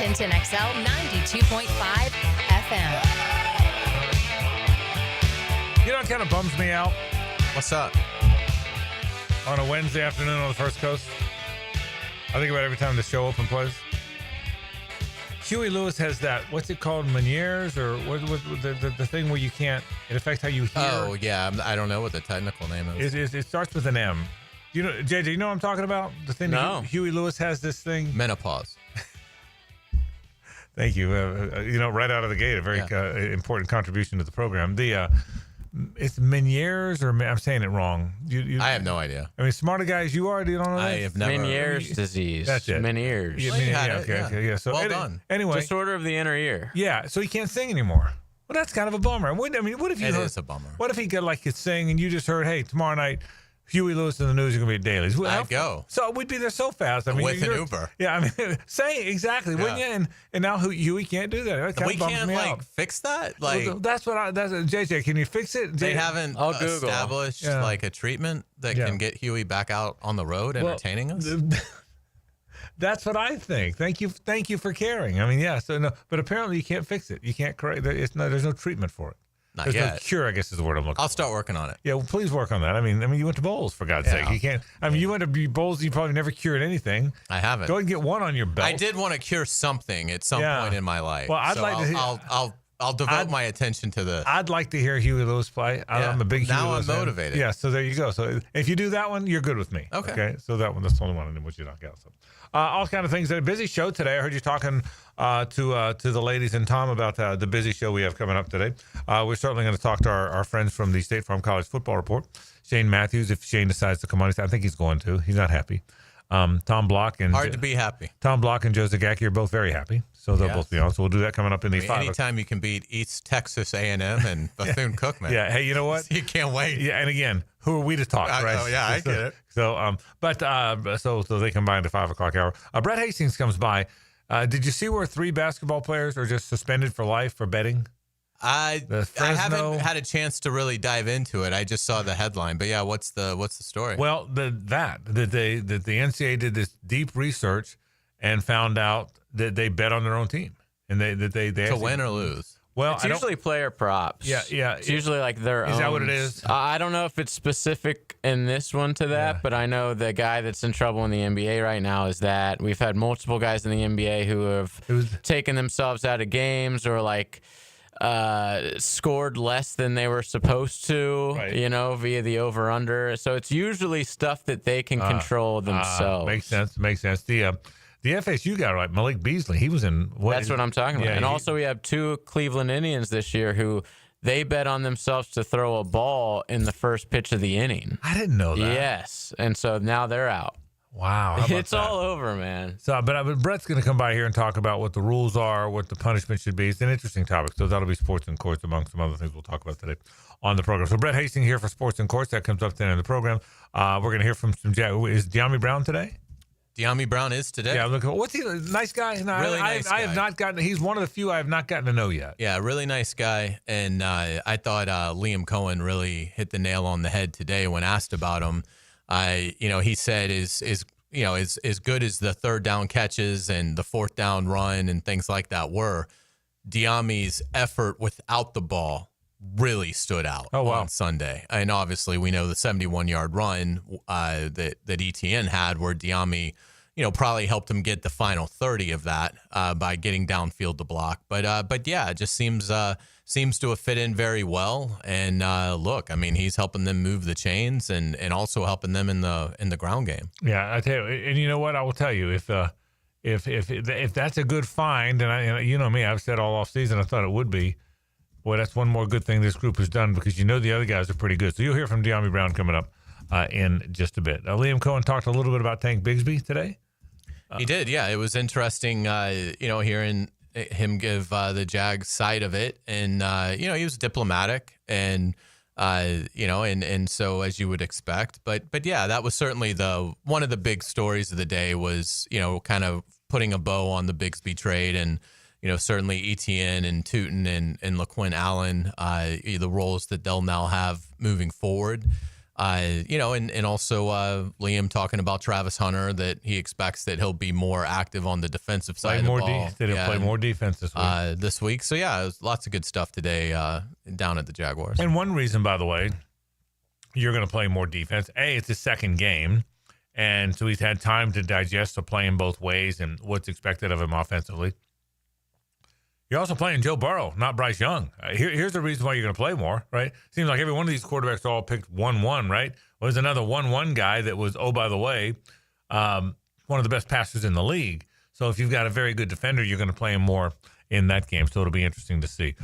Edmonton XL 92.5 FM. You know what kind of bums me out? What's up? On a Wednesday afternoon on the First Coast, I think about every time the show open plays. Huey Lewis has that, what's it called, Meniere's, or what the thing where you can't, it affects how you hear. Oh, yeah. I don't know what the technical name is. It starts with an M. You know, JJ, you know what I'm talking about? The thing No. that Huey Lewis has this thing. Menopause. Thank you. Right out of the gate, a very important contribution to the program. It's Meniere's, or I'm saying it wrong. I have no idea. I mean, smarter guys you are, you don't know that? I have never. Meniere's disease. That's it. Meniere's. Yeah. So well done. Anyway. Disorder of the inner ear. Yeah, so he can't sing anymore. Well, that's kind of a bummer. What if It is a bummer. What if he could sing and you just heard, hey, tomorrow night, Huey Lewis in the news are going to be at Dailies. I'd go. So we'd be there so fast. I mean, with an Uber. Yeah, I mean, say exactly, wouldn't you? And now Huey can't do that. That We can't fix that. That's JJ. Can you fix it? They haven't I'll Google. established a treatment that can get Huey back out on the road entertaining us. That's what I think. Thank you for caring. I mean, yeah. So no, but apparently you can't fix it. You can't correct. There's no treatment for it. Not There's yet. no cure, I guess is the word I'm looking for. I'll start working on it. Yeah, well, please work on that. I mean, you went to Bowls, for God's sake. You can't. I mean, you went to Bowls. You probably never cured anything. I haven't. Go ahead and get one on your belt. I did want to cure something at some point in my life. Well, I'd like to. I'll devote my attention to the. I'd like to hear Huey Lewis play. I'm a big Huey Lewis fan. Now I'm motivated. Yeah, so there you go. So if you do that one, you're good with me. Okay. So that's the only one in which you knock out. So all kind of things. A busy show today. I heard you talking to the ladies and Tom about the busy show we have coming up today. We're certainly going to talk to our friends from the State Farm College Football Report. Shane Matthews, if Shane decides to come on, I think he's going to. He's not happy. Tom Block and Hard to be happy. Tom Block and Joe Zagacki are both very happy, so they'll both be on. So we'll do that coming up in the 5. Anytime you can beat East Texas A&M and Bethune-Cookman. Yeah. Hey, you know what? You can't wait. Yeah, and again, who are we to talk, right? Oh, yeah, I get it. So they combine the 5 o'clock hour. Brett Hastings comes by. Did you see where 3 basketball players are just suspended for life for betting? I haven't had a chance to really dive into it. I just saw the headline, but yeah, what's the story? Well, the NCAA did this deep research and found out that they bet on their own team, and they to win or lose. Well, It's usually player props. Yeah. It's usually like their own. Is that what it is? I don't know if it's specific in this one to that, but I know the guy that's in trouble in the NBA right now is that we've had multiple guys in the NBA who have taken themselves out of games or scored less than they were supposed to, via the over-under. So it's usually stuff that they can control themselves. Makes sense. The FSU guy, right, Malik Beasley, he was in That's what I'm talking about. Yeah, and also we have 2 Cleveland Indians this year who they bet on themselves to throw a ball in the first pitch of the inning. I didn't know that. Yes. And so now they're out. Wow. How about It's all over, man. So, but Brett's going to come by here and talk about what the rules are, what the punishment should be. It's an interesting topic. So that'll be sports and courts among some other things we'll talk about today on the program. So Brett Hastings here for sports and courts. That comes up then in the program. We're going to hear from some Is Deami Brown today? Deami Brown is today. Yeah, look. What's he? Nice guy. No, really nice guy. I have not gotten. He's one of the few I have not gotten to know yet. Yeah, really nice guy. And I thought Liam Cohen really hit the nail on the head today when asked about him. He said is as good as the 3rd down catches and the 4th down run and things like that were, Deami's effort without the ball really stood out on Sunday. And obviously we know the 71-yard run that ETN had where Deami, probably helped him get the final 30 of that by getting downfield to block. But yeah, it just seems to have fit in very well. And look, I mean, he's helping them move the chains and also helping them in the ground game. Yeah, I tell you, and you know what? I will tell you if that's a good find, and you know me, I've said all off season I thought it would be. Boy, that's one more good thing this group has done because the other guys are pretty good. So you'll hear from Deami Brown coming up in just a bit. Liam Cohen talked a little bit about Tank Bigsby today. He did, yeah. It was interesting, hearing him give the Jags side of it, and he was diplomatic, and and so as you would expect, but yeah, that was certainly one of the big stories of the day was kind of putting a bow on the Bigsby trade, and certainly ETN and Tootin and LaQuinn Allen, the roles that they'll now have moving forward. And also Liam talking about Travis Hunter, that he expects that he'll be more active on the defensive side of the ball. He'll play more defense this week. So, yeah, it was lots of good stuff today down at the Jaguars. And one reason, by the way, you're going to play more defense. It's his second game, and so he's had time to digest the playing both ways and what's expected of him offensively. You're also playing Joe Burrow, not Bryce Young. Here's the reason why you're going to play more, right? Seems like every one of these quarterbacks all picked 1-1, right? Well, there's another 1-1 guy that was, oh, by the way, one of the best passers in the league. So if you've got a very good defender, you're going to play him more in that game. So it'll be interesting to see.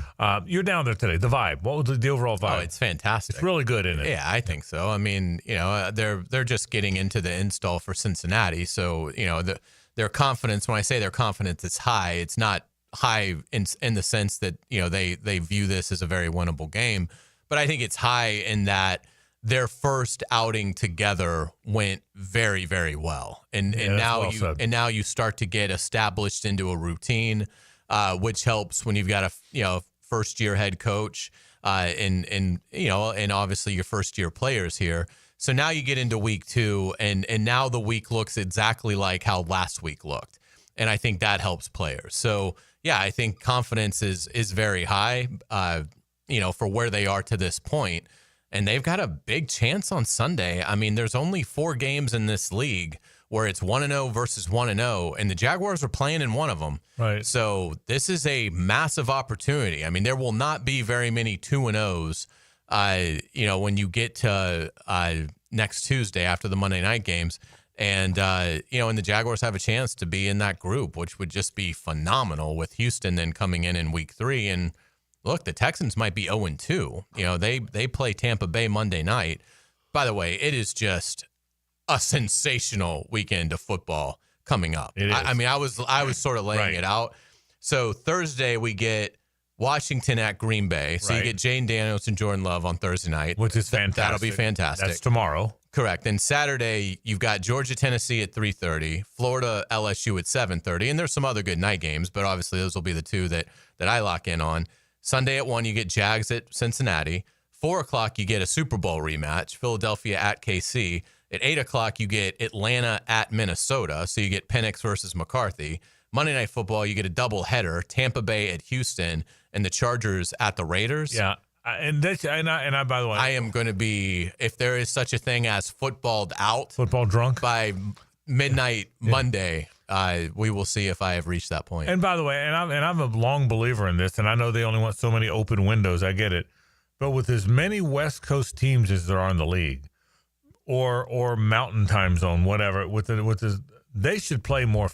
You're down there today. The vibe. What was the overall vibe? Oh, it's fantastic. It's really good, isn't it? Yeah, I think so. I mean, they're just getting into the install for Cincinnati. So, their confidence, when I say their confidence is high, it's not high in the sense that they view this as a very winnable game, but I think it's high in that their first outing together went very, very well, and now you start to get established into a routine, which helps when you've got a first year head coach and obviously your first year players here. So now you get into week 2, and now the week looks exactly like how last week looked, and I think that helps players. So. Yeah, I think confidence is very high, for where they are to this point. And they've got a big chance on Sunday. I mean, there's only 4 games in this league where it's 1-0 versus 1-0, and the Jaguars are playing in one of them. Right. So this is a massive opportunity. I mean, there will not be very many 2-0s, when you get to next Tuesday after the Monday night games. And, and the Jaguars have a chance to be in that group, which would just be phenomenal with Houston then coming in week 3. And look, the Texans might be 0-2. They play Tampa Bay Monday night. By the way, it is just a sensational weekend of football coming up. It is. I mean, I was sort of laying it out. So Thursday we get Washington at Green Bay. So you get Jane Daniels and Jordan Love on Thursday night. Which is fantastic. That'll be fantastic. That's tomorrow. Correct. And Saturday, you've got Georgia, Tennessee at 3:30, Florida, LSU at 7:30, and there's some other good night games, but obviously those will be the 2 that I lock in on. Sunday at 1, you get Jags at Cincinnati. 4 o'clock, you get a Super Bowl rematch, Philadelphia at KC. At 8 o'clock, you get Atlanta at Minnesota, so you get Penix versus McCarthy. Monday Night Football, you get a doubleheader, Tampa Bay at Houston, and the Chargers at the Raiders. Yeah. And by the way, I am going to be, if there is such a thing as football drunk by midnight Monday, we will see if I have reached that point. And by the way, and I'm a long believer in this, and I know they only want so many open windows. I get it, but with as many West Coast teams as there are in the league, or Mountain Time Zone, whatever, they should play more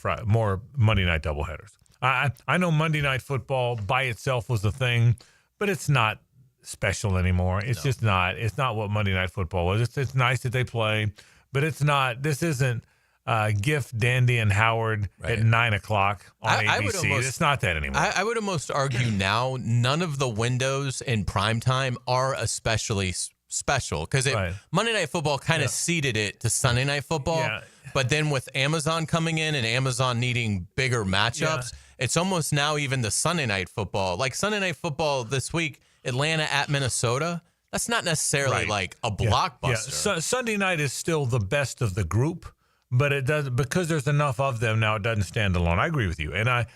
Monday night doubleheaders. I know Monday Night Football by itself was the thing, but it's not special anymore. It's just not. It's not what Monday Night Football was. It's nice that they play, but it's not. This isn't Giff, Dandy, and Howard at 9 o'clock on ABC. It's not that anymore. I would almost argue now none of the windows in primetime are especially special because Monday Night Football kind of seeded it to Sunday Night Football. Yeah. But then with Amazon coming in and Amazon needing bigger matchups, it's almost now even the Sunday Night Football. Like Sunday Night Football this week, Atlanta at Minnesota, that's not necessarily like a blockbuster. Yeah. So Sunday night is still the best of the group, but it does because there's enough of them now. It doesn't stand alone. I agree with you. And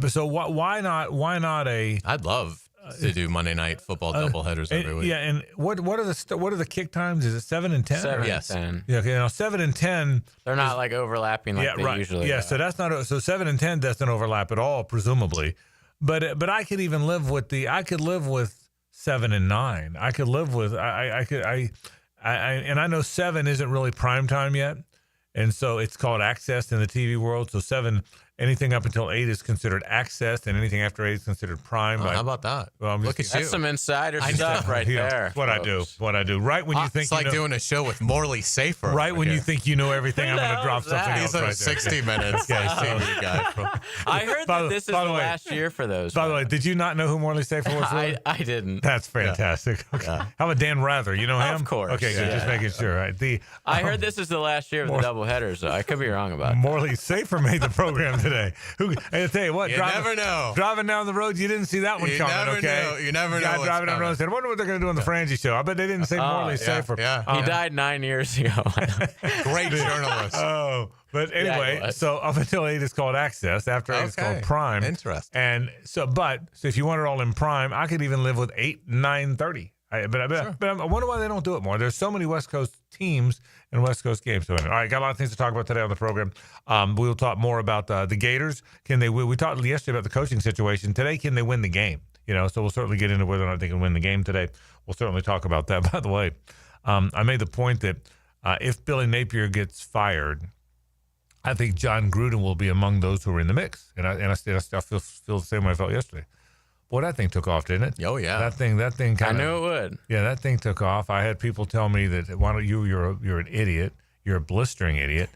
so why not a? I'd love to do Monday Night Football doubleheaders every week. Yeah, and what are the kick times? Is it 7 and 10? 7 yes. and 10. Yeah, okay, 7 and 10. They're not like overlapping like they usually. Yeah, so that's not. So 7 and 10 doesn't overlap at all, presumably. But I could even live with 7 and 9. I could live with and I know 7 isn't really prime time yet, and so it's called access in the TV world. So 7, anything up until 8 is considered access, and anything after 8 is considered prime. How about that? Well, look at you. That's some insider stuff right there. What I do. Right when you think it's like doing a show with Morley Safer. Right when you think you know everything, I'm going to drop something else. These are 60 minutes. I heard that this is the last year for those. By the way, did you not know who Morley Safer was? I didn't. That's fantastic. Yeah. Okay. Yeah. How about Dan Rather? You know him? Of course. Okay, good. Just making sure. Right. I heard this is the last year of the doubleheaders. So I could be wrong about that. Morley Safer made the program today. today. I tell you what, You never know. Driving down the road, you didn't see that one You coming, never okay? know. You never know Guy what's driving down the road coming. said, I wonder what they're going to do on the Frangie show. I bet they didn't say morally safer. Yeah. He died 9 years ago. Great journalist. Oh, but anyway, Yeah, so up until 8 it's called Access. After 8 it's called Prime. Interesting. And so if you want it all in Prime, I could even live with 8, 9:30. But I wonder why they don't do it more. There's so many West Coast teams and West Coast games. So anyway, all right, got a lot of things to talk about today on the program. We'll talk more about the Gators. We talked yesterday about the coaching situation. Today, can they win the game? So we'll certainly get into whether or not they can win the game today. We'll certainly talk about that. By the way, I made the point that if Billy Napier gets fired, I think John Gruden will be among those who are in the mix. And I feel the same way I felt yesterday. Boy, that thing took off, didn't it? Oh, yeah. That thing kind of. I knew it would. Yeah, that thing took off. I had people tell me that, why don't you're an idiot. You're a blistering idiot.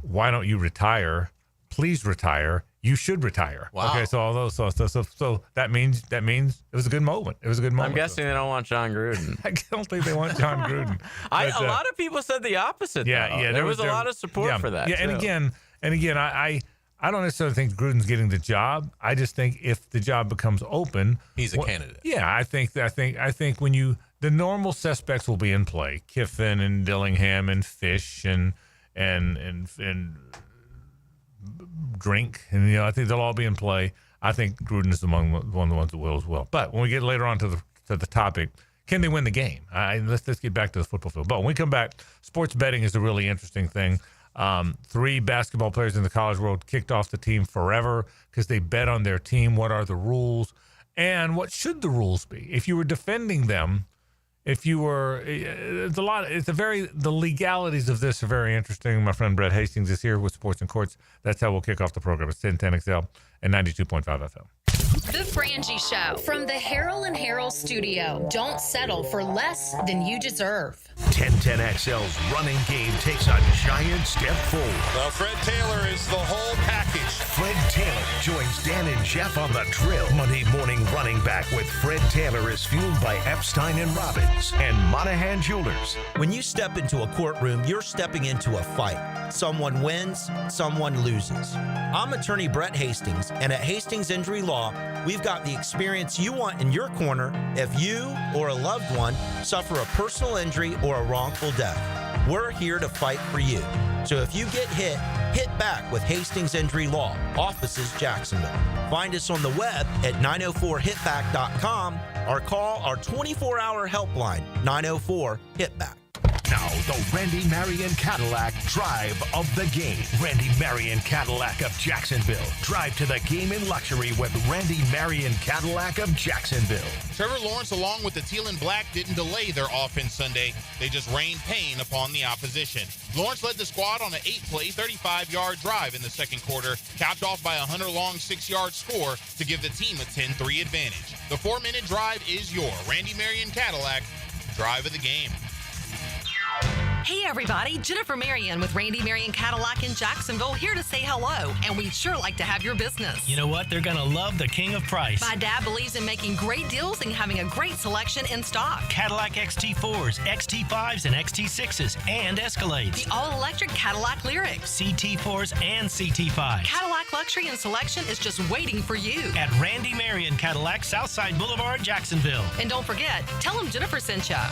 Why don't you retire? Please retire. You should retire. Wow. Okay, so all those so that means it was a good moment. It was a good moment. I'm guessing they don't want John Gruden. I don't think they want John Gruden. A lot of people said the opposite. Yeah. There was a lot of support for that. Yeah, too. and again, I don't necessarily think Gruden's getting the job. I just think if the job becomes open, He's a candidate. Yeah, I think when the normal suspects will be in play, Kiffin and Dillingham and Fish and Drink, and I think they'll all be in play. I think Gruden is one of the ones that will as well. But when we get later on to the topic, can they win the game? Let's get back to the football field. But when we come back, sports betting is a really interesting thing. 3 basketball players in the college world kicked off the team forever because they bet on their team. What are the rules? And what should the rules be? If you were defending them, the legalities of this are very interesting. My friend Brett Hastings is here with Sports and Courts. That's how we'll kick off the program. It's 1010XL and 92.5 FM. The Frangie Show from the Harold and Harold studio. Don't settle for less than you deserve. 1010XL's running game takes a giant step forward. Well, Fred Taylor is the whole package. Fred Taylor joins Dan and Jeff on the drill. Monday morning running back with Fred Taylor is fueled by Epstein and Robbins and Monahan Jewelers. When you step into a courtroom, you're stepping into a fight. Someone wins, someone loses. I'm attorney Brett Hastings, and at Hastings Injury Law, we've got the experience you want in your corner if you or a loved one suffer a personal injury or a wrongful death. We're here to fight for you. So if you get hit back with Hastings Injury Law, offices Jacksonville. Find us on the web at 904hitback.com or call our 24-hour helpline, 904-HITBACK. Now, the Randy Marion Cadillac Drive of the Game. Randy Marion Cadillac of Jacksonville. Drive to the game in luxury with Randy Marion Cadillac of Jacksonville. Trevor Lawrence, along with the Teal and Black, didn't delay their offense Sunday. They just rained pain upon the opposition. Lawrence led the squad on an 8-play, 35-yard drive in the second quarter, capped off by a Hunter-Long 6-yard score to give the team a 10-3 advantage. The 4-minute drive is your Randy Marion Cadillac Drive of the Game. Hey everybody, Jennifer Marion with Randy Marion Cadillac in Jacksonville here to say hello, and we'd sure like to have your business. You know what? They're going to love the king of price. My dad believes in making great deals and having a great selection in stock. Cadillac XT4s, XT5s, and XT6s, and Escalades. The all-electric Cadillac Lyriq. CT4s and CT5s. Cadillac luxury and selection is just waiting for you. At Randy Marion Cadillac, Southside Boulevard, Jacksonville. And don't forget, tell them Jennifer sent ya.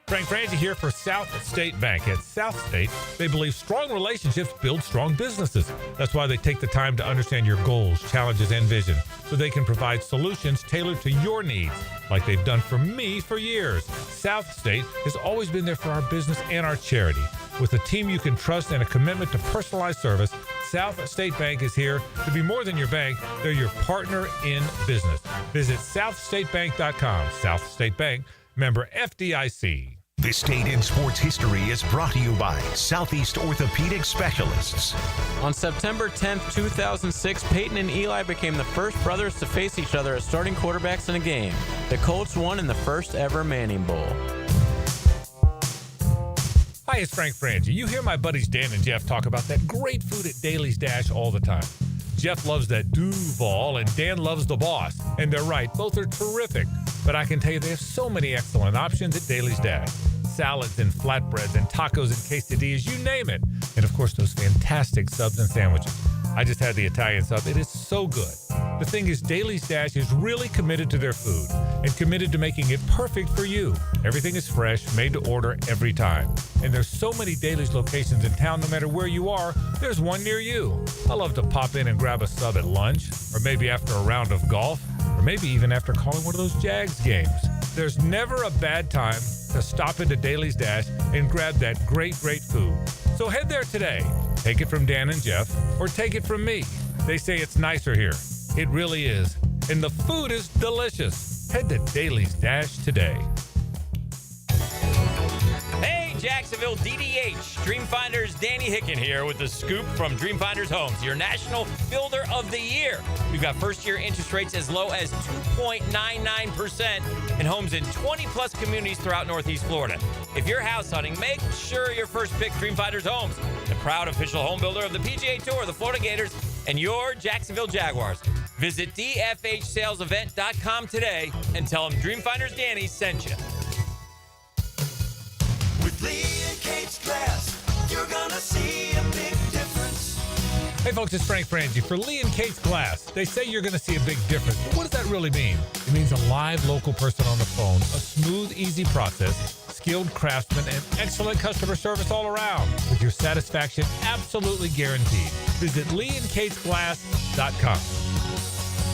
Frank Frangie here for South State Bank. At South State, they believe strong relationships build strong businesses. That's why they take the time to understand your goals, challenges, and vision so they can provide solutions tailored to your needs, like they've done for me for years. South State has always been there for our business and our charity. With a team you can trust and a commitment to personalized service, South State Bank is here to be more than your bank. They're your partner in business. Visit southstatebank.com. South State Bank, member FDIC. This Date in Sports History is brought to you by Southeast Orthopedic Specialists. On September 10th, 2006, Peyton and Eli became the first brothers to face each other as starting quarterbacks in a game. The Colts won in the first ever Manning Bowl. Hi, it's Frank Frangie. You hear my buddies Dan and Jeff talk about that great food at Daly's Dash all the time. Jeff loves that Duval and Dan loves the Boss. And they're right, both are terrific. But I can tell you they have so many excellent options at Daly's Dash. Salads and flatbreads and tacos and quesadillas, you name it. And of course, those fantastic subs and sandwiches. I just had the Italian sub. It is so good. The thing is, Daly's Dash is really committed to their food and committed to making it perfect for you. Everything is fresh, made to order every time. And there's so many Daly's locations in town, no matter where you are, there's one near you. I love to pop in and grab a sub at lunch, or maybe after a round of golf, or maybe even after calling one of those Jags games. There's never a bad time to stop into Daly's Dash and grab that great, great food. So head there today. Take it from Dan and Jeff, or take it from me. They say it's nicer here. It really is. And the food is delicious. Head to Daly's Dash today. Hey, Jacksonville DDH. Dreamfinders Danny Hicken here with the scoop from Dreamfinders Homes, your national builder of the year. We've got first-year interest rates as low as 2.99% in homes in 20-plus communities throughout Northeast Florida. If you're house hunting, make sure your first pick Dreamfinders Homes, the proud official home builder of the PGA Tour, the Florida Gators, and your Jacksonville Jaguars. Visit dfhsalesevent.com today and tell them Dreamfinders Danny sent you. With Lee and Kate's Glass, you're gonna see a big difference. Hey folks, it's Frangie for Lee and Kate's Glass. They say you're going to see a big difference, but what does that really mean? It means a live local person on the phone, a smooth, easy process, skilled craftsmen, and excellent customer service all around, with your satisfaction absolutely guaranteed. Visit LeeandKatesGlass.com.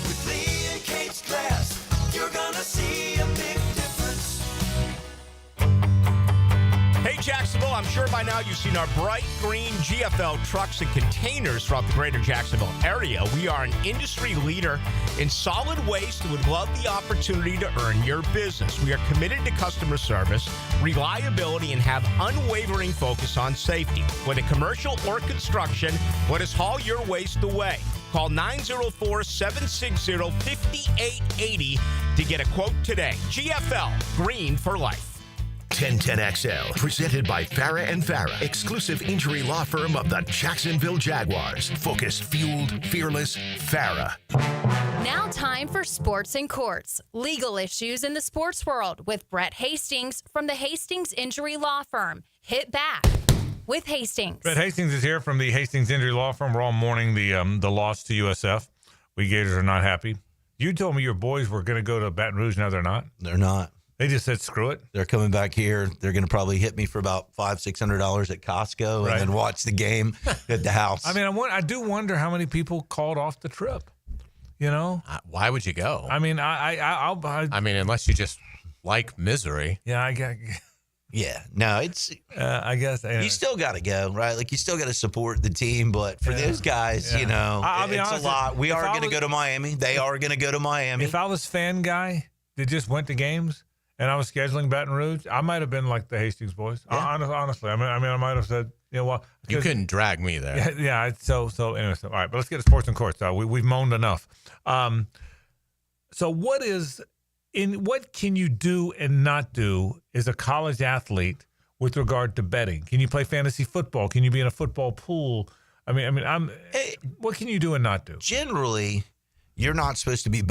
With Lee and Kate's Glass, you're gonna see a big difference. Hey, Jacksonville, I'm sure by now you've seen our bright green GFL trucks and containers throughout the greater Jacksonville area. We are an industry leader in solid waste and would love the opportunity to earn your business. We are committed to customer service, reliability, and have unwavering focus on safety. Whether commercial or construction, let us haul your waste away. Call 904-760-5880 to get a quote today. GFL, green for life. 1010XL, presented by Farah and Farah, exclusive injury law firm of the Jacksonville Jaguars. Focused, fueled, fearless, Farah. Now time for Sports and Courts, legal issues in the sports world with Brett Hastings from the Hastings Injury Law Firm. Hit back with Hastings. Brett Hastings is here from the Hastings Injury Law Firm. We're all mourning the loss to USF. We Gators are not happy. You told me your boys were going to go to Baton Rouge. Now they're not? They're not. They just said, screw it. They're coming back here. They're going to probably hit me for about $500-600 at Costco and then watch the game at the house. I mean, I do wonder how many people called off the trip. You know? Why would you go? I mean, I'll I mean, unless you just like misery. Yeah, I get. Yeah, no, it's. I guess you still got to go, right? Like you still got to support the team, but for those guys, you know, I'll be it's honest, a lot. We are going to go to Miami. They are going to go to Miami. If I was fan guy that just went to games and I was scheduling Baton Rouge, I might have been like the Hastings boys. Yeah. Honestly, I might have said, you know what? You couldn't drag me there. Yeah. So anyway. All right, but let's get to sports and courts. We've moaned enough. So what can you do and not do as a college athlete with regard to betting? Can you play fantasy football? Can you be in a football pool? What can you do and not do? Generally, you're not supposed to be,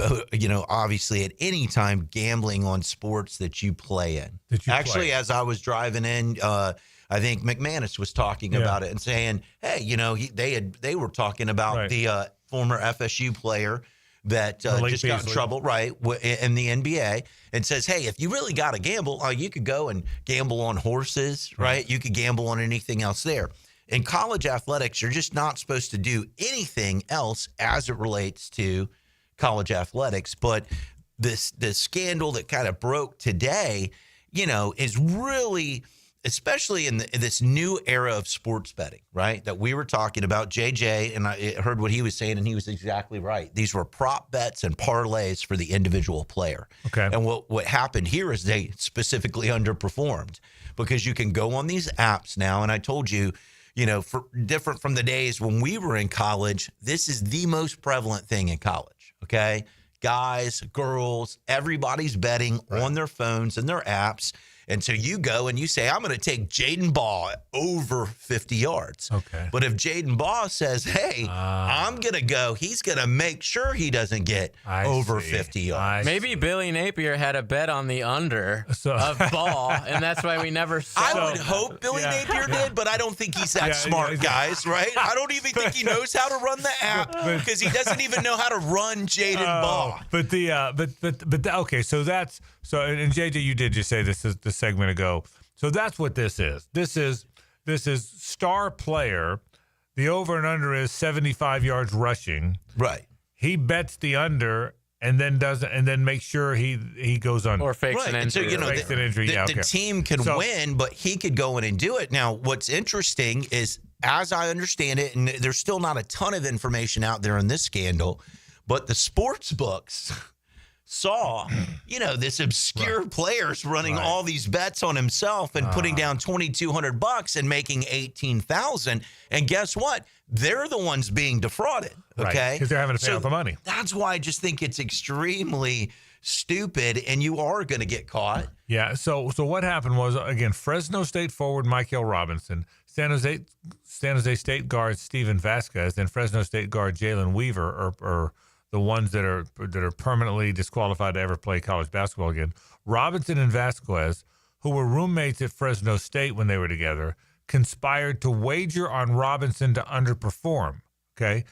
obviously at any time gambling on sports that you play in. Actually, as I was driving in, I think McManus was talking about it and saying, hey, they were talking about the former FSU player that just got in trouble, in the NBA, and says, hey, if you really got to gamble, you could go and gamble on horses, right? You could gamble on anything else there. In college athletics, you're just not supposed to do anything else as it relates to college athletics. But the scandal that kind of broke today, is really, especially in this new era of sports betting, right, that we were talking about. JJ, and I heard what he was saying, and he was exactly right. These were prop bets and parlays for the individual player. Okay. And what happened here is they specifically underperformed because you can go on these apps now, and I told you, for different from the days when we were in college, this is the most prevalent thing in college, okay? Guys, girls, everybody's betting on their phones and their apps. And so you go and you say, I'm going to take Jaden Baugh over 50 yards. Okay. But if Jaden Baugh says, hey, I'm going to go, he's going to make sure he doesn't get over 50 yards. Maybe Billy Napier had a bet on the under of Ball, and that's why we never saw I would hope Billy Napier did, but I don't think he's that smart, guys, right? I don't even think he knows how to run the app because he doesn't even know how to run Jaden Baugh. But okay, so that's and JJ, you did just say this is the segment ago. So that's what this is. This is star player. The over and under is 75 yards rushing. Right. He bets the under and then makes sure he goes under. Or fakes an injury. So, fakes an injury. The team can win, but he could go in and do it. Now, what's interesting is, as I understand it, and there's still not a ton of information out there in this scandal, but the sports books saw, this obscure players running all these bets on himself and putting down $2,200 and making $18,000. And guess what? They're the ones being defrauded. Okay, because they're having to pay out the money. That's why I just think it's extremely stupid, and you are going to get caught. Yeah. So what happened was, again, Fresno State forward Michael Robinson, San Jose State guard Steven Vasquez, and Fresno State guard Jalen Weaver are the ones that are permanently disqualified to ever play college basketball again. Robinson and Vasquez, who were roommates at Fresno State when they were together, conspired to wager on Robinson to underperform. Okay,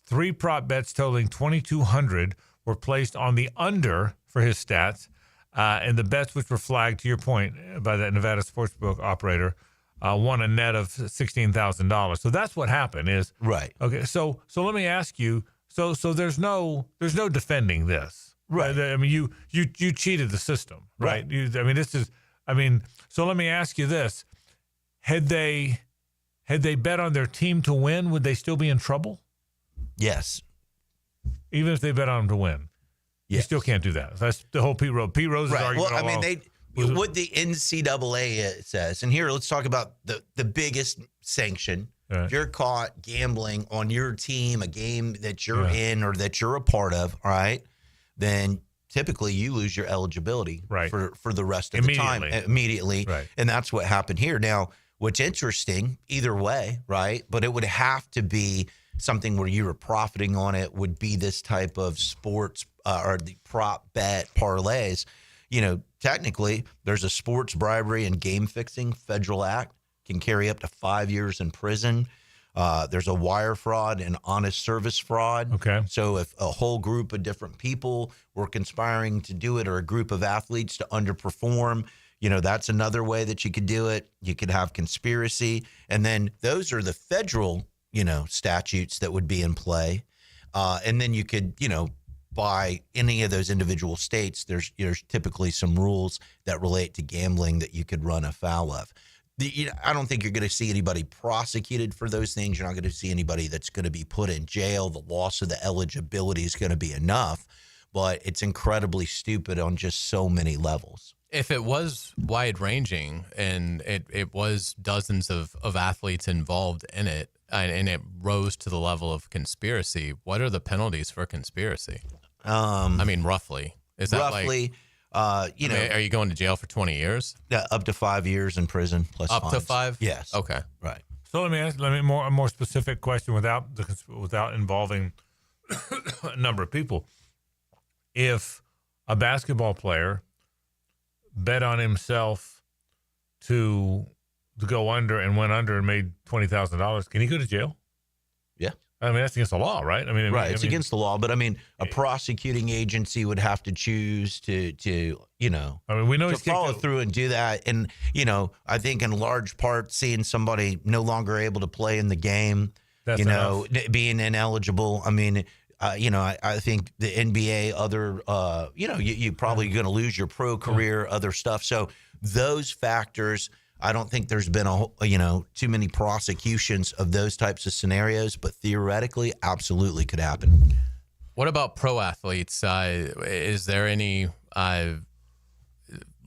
3 prop bets totaling $2,200 were placed on the under for his stats, and the bets, which were flagged, to your point, by the Nevada sportsbook operator, won a net of $16,000. So that's what happened. Is right. Okay, so let me ask you. So there's no defending this, right? I mean, you cheated the system, right? So let me ask you this: had they bet on their team to win, would they still be in trouble? Yes. Even if they bet on them to win, you still can't do that. That's the whole Pete Rose's argument. Well, I mean, what the NCAA says, and here let's talk about the biggest sanction. Right. If you're caught gambling on your team, a game that you're in or that you're a part of, all right, then typically you lose your eligibility for the rest of the time immediately. Right. And that's what happened here. Now, what's interesting, either way, right, but it would have to be something where you were profiting on it, would be this type of sports or the prop bet parlays. Technically, there's a sports bribery and game fixing federal act. Can carry up to 5 years in prison. There's a wire fraud and honest service fraud. Okay. So if a whole group of different people were conspiring to do it, or a group of athletes to underperform, that's another way that you could do it. You could have conspiracy. And then those are the federal, statutes that would be in play. And then you could, by any of those individual states, there's typically some rules that relate to gambling that you could run afoul of. I don't think you're going to see anybody prosecuted for those things. You're not going to see anybody that's going to be put in jail. The loss of the eligibility is going to be enough, but it's incredibly stupid on just so many levels. If it was wide-ranging and it was dozens of athletes involved in it, and it rose to the level of conspiracy, what are the penalties for conspiracy? Roughly. Is that roughly? Are you going to jail for 20 years? Yeah, up to 5 years in prison plus up fines. to 5? Yes. Okay. Right. So let me a more specific question without involving a number of people. If a basketball player bet on himself to go under and went under and made $20,000, can he go to jail? Yeah. I mean, that's against the law, right? It's against the law, but a prosecuting agency would have to choose to we know to follow through and do that. And, I think in large part, seeing somebody no longer able to play in the game, being ineligible. I think the NBA, other, you're probably going to lose your pro career, other stuff. So those factors, I don't think there's been too many prosecutions of those types of scenarios, but theoretically, absolutely could happen. What about pro athletes? Is there any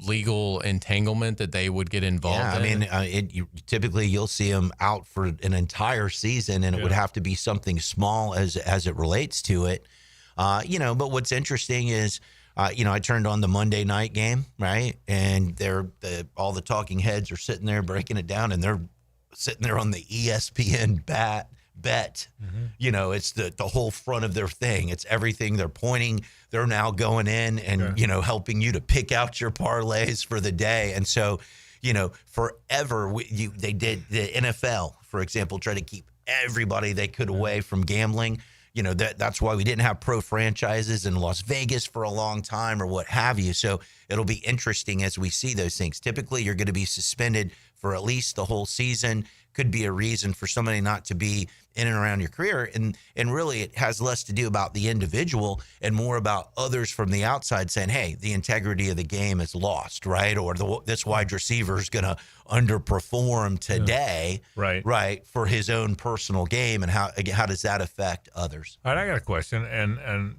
legal entanglement that they would get involved in? Typically you'll see them out for an entire season, and it would have to be something small as it relates to it. But what's interesting is I turned on the Monday night game, right? And all the talking heads are sitting there breaking it down, and they're sitting there on the ESPN bet. Mm-hmm. It's the whole front of their thing. It's everything. They're pointing. They're now going in and, helping you to pick out your parlays for the day. And so, forever they did the NFL, for example, try to keep everybody they could away from gambling. That's why we didn't have pro franchises in Las Vegas for a long time or what have you. So it'll be interesting as we see those things. Typically, you're going to be suspended for at least the whole season. Could be a reason for somebody not to be in and around your career. And really, it has less to do about the individual and more about others from the outside saying, hey, the integrity of the game is lost, right? Or this wide receiver is going to underperform today, right, for his own personal game. And how does that affect others? All right, I got a question, and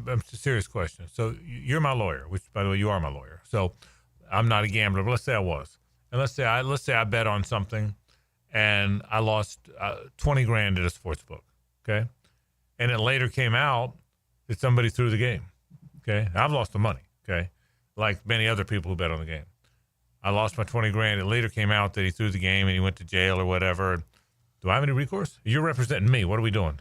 it's a serious question. So you're my lawyer, which, by the way, you are my lawyer. So I'm not a gambler, but let's say I was. And let's say I bet on something, and I lost $20,000 at a sports book, okay? And it later came out that somebody threw the game, okay? I've lost the money, okay? Like many other people who bet on the game. I lost my $20,000. It later came out that he threw the game and he went to jail or whatever. Do I have any recourse? You're representing me. What are we doing?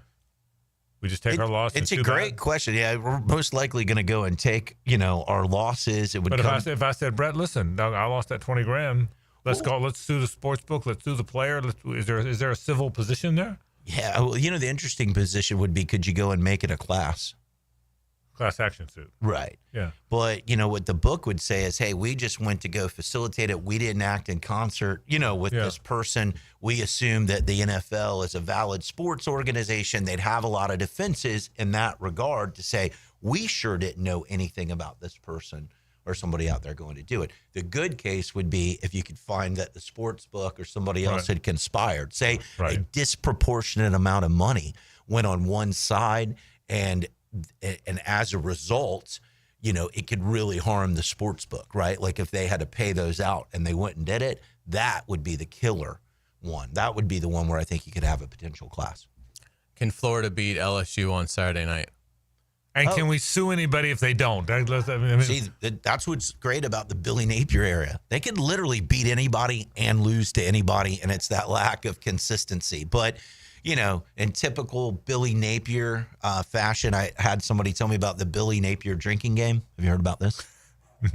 We just take our loss? It's a great question. Yeah, we're most likely going to go and take, our losses. But if I said, Brett, listen, I lost that $20,000. Let's go. Let's sue the sports book. Let's sue the player. Is there a civil position there? Yeah. Well, the interesting position would be, could you go and make it a class action suit? Right. Yeah. But what the book would say is, hey, we just went to go facilitate it. We didn't act in concert, with this person. We assume that the NFL is a valid sports organization. They'd have a lot of defenses in that regard to say, we sure didn't know anything about this person or somebody out there going to do it. The good case would be if you could find that the sports book or somebody else had conspired. Say a disproportionate amount of money went on one side, and as a result, it could really harm the sports book, right? Like if they had to pay those out and they went and did it, that would be the killer one. That would be the one where I think you could have a potential class. Can Florida beat LSU on Saturday night? And can we sue anybody if they don't? See, that's what's great about the Billy Napier area. They could literally beat anybody and lose to anybody, and it's that lack of consistency. But, in typical Billy Napier fashion, I had somebody tell me about the Billy Napier drinking game. Have you heard about this?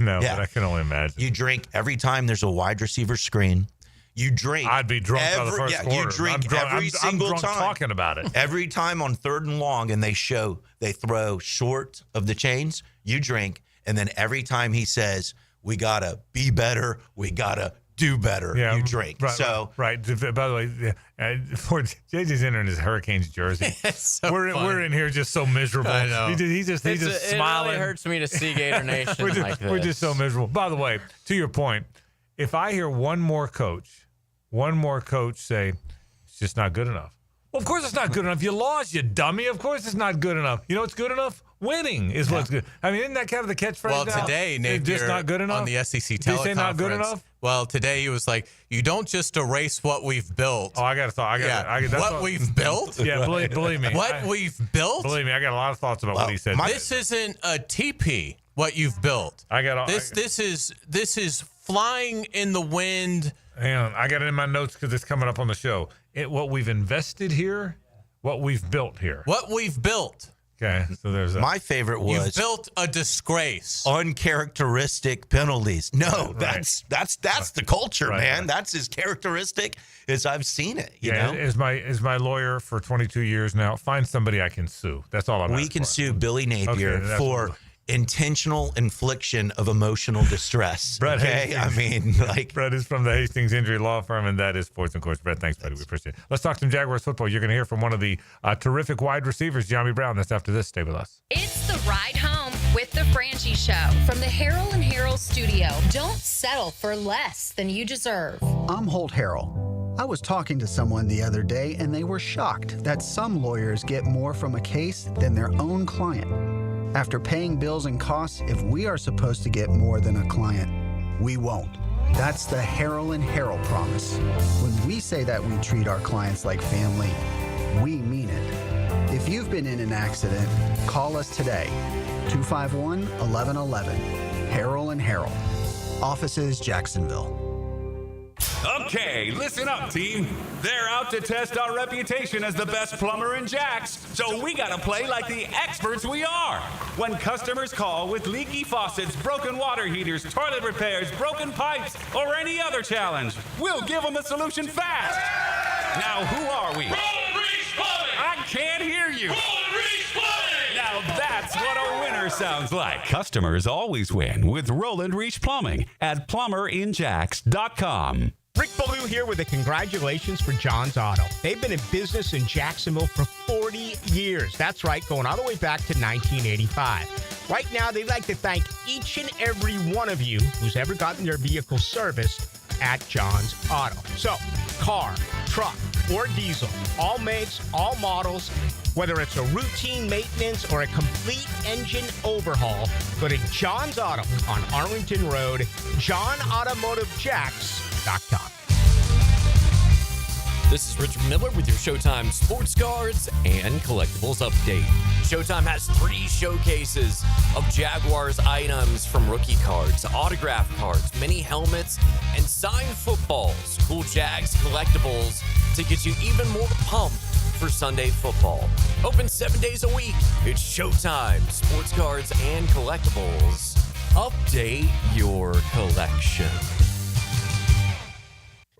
No, but I can only imagine. You drink every time there's a wide receiver screen. You drink. I'd be drunk by the first quarter. You drink every single I'm drunk time. talking about it. Every time on 3rd and long, and they throw short of the chains, you drink. And then every time he says, we got to be better, we got to do better, you drink. Right. By the way, for JJ's in his Hurricanes jersey. We're in here just so miserable. I know. He's just smiling. It really hurts me to see Gator Nation like this. We're just so miserable. By the way, to your point, if I hear one more coach say, it's just not good enough. Well, of course it's not good enough. You lost, you dummy. Of course it's not good enough. You know what's good enough? Winning is what's good. I mean, isn't that kind of the catchphrase Well, now? today, Nick, just not good enough? on the SEC teleconference. Did he say not good enough? Well, today he was like, you don't just erase what we've built. Oh, I got to thought. What we've built? Yeah, believe me. What we've built? Believe me, I got a lot of thoughts about what he said. This isn't a TP, what you've built. This is flying in the wind. Hang on, I got it in my notes because it's coming up on the show. What we've invested here, what we've built here. What we've built. Okay, so there's my favorite was you've built a disgrace. Uncharacteristic penalties. No, that's the culture, man. That's as characteristic as I've seen it. You know, as my lawyer for 22 years now, find somebody I can sue. That's all I'm. We can sue Billy Napier for intentional infliction of emotional distress. Brett, okay, I mean, Brett is from the Hastings Injury Law Firm, and that is Sports and Courts. Brett, thanks, buddy. We appreciate it. Let's talk some Jaguars football. You're going to hear from one of the terrific wide receivers, Deami Brown. That's after this. Stay with us. It's the ride home with the Frangie Show from the Harrell and Harrell studio. Don't settle for less than you deserve. I'm Holt Harrell. I was talking to someone the other day, and they were shocked that some lawyers get more from a case than their own client. After paying bills and costs, if we are supposed to get more than a client, we won't. That's the Harrell and Harrell promise. When we say that we treat our clients like family, we mean it. If you've been in an accident, call us today. 251-1111. Harrell and Harrell. Offices, Jacksonville. Okay, listen up, team. They're out to test our reputation as the best plumber in Jacks, so we gotta play like the experts we are. When customers call with leaky faucets, broken water heaters, toilet repairs, broken pipes, or any other challenge, we'll give them a solution fast. Now, who are we? Roland Reese Plumbing! I can't hear you. Roland Reese Plumbing! Now that's what a winner sounds like. Customers always win with Roland Reese Plumbing at plumberinjacks.com. Rick Ballou here with a congratulations for John's Auto. They've been in business in Jacksonville for 40 years. That's right, going all the way back to 1985. Right now, they'd like to thank each and every one of you who's ever gotten their vehicle serviced at John's Auto. So, car, truck, or diesel, all makes, all models, whether it's a routine maintenance or a complete engine overhaul, go to John's Auto on Arlington Road, JohnAutomotiveJacks.com. This is Richard Miller with your Showtime Sports Cards and Collectibles Update. Showtime has 3 showcases of Jaguars items, from rookie cards, autograph cards, mini helmets, and signed footballs. Cool Jags collectibles to get you even more pumped for Sunday football. Open 7 days a week. It's Showtime Sports Cards and Collectibles. Update your collection.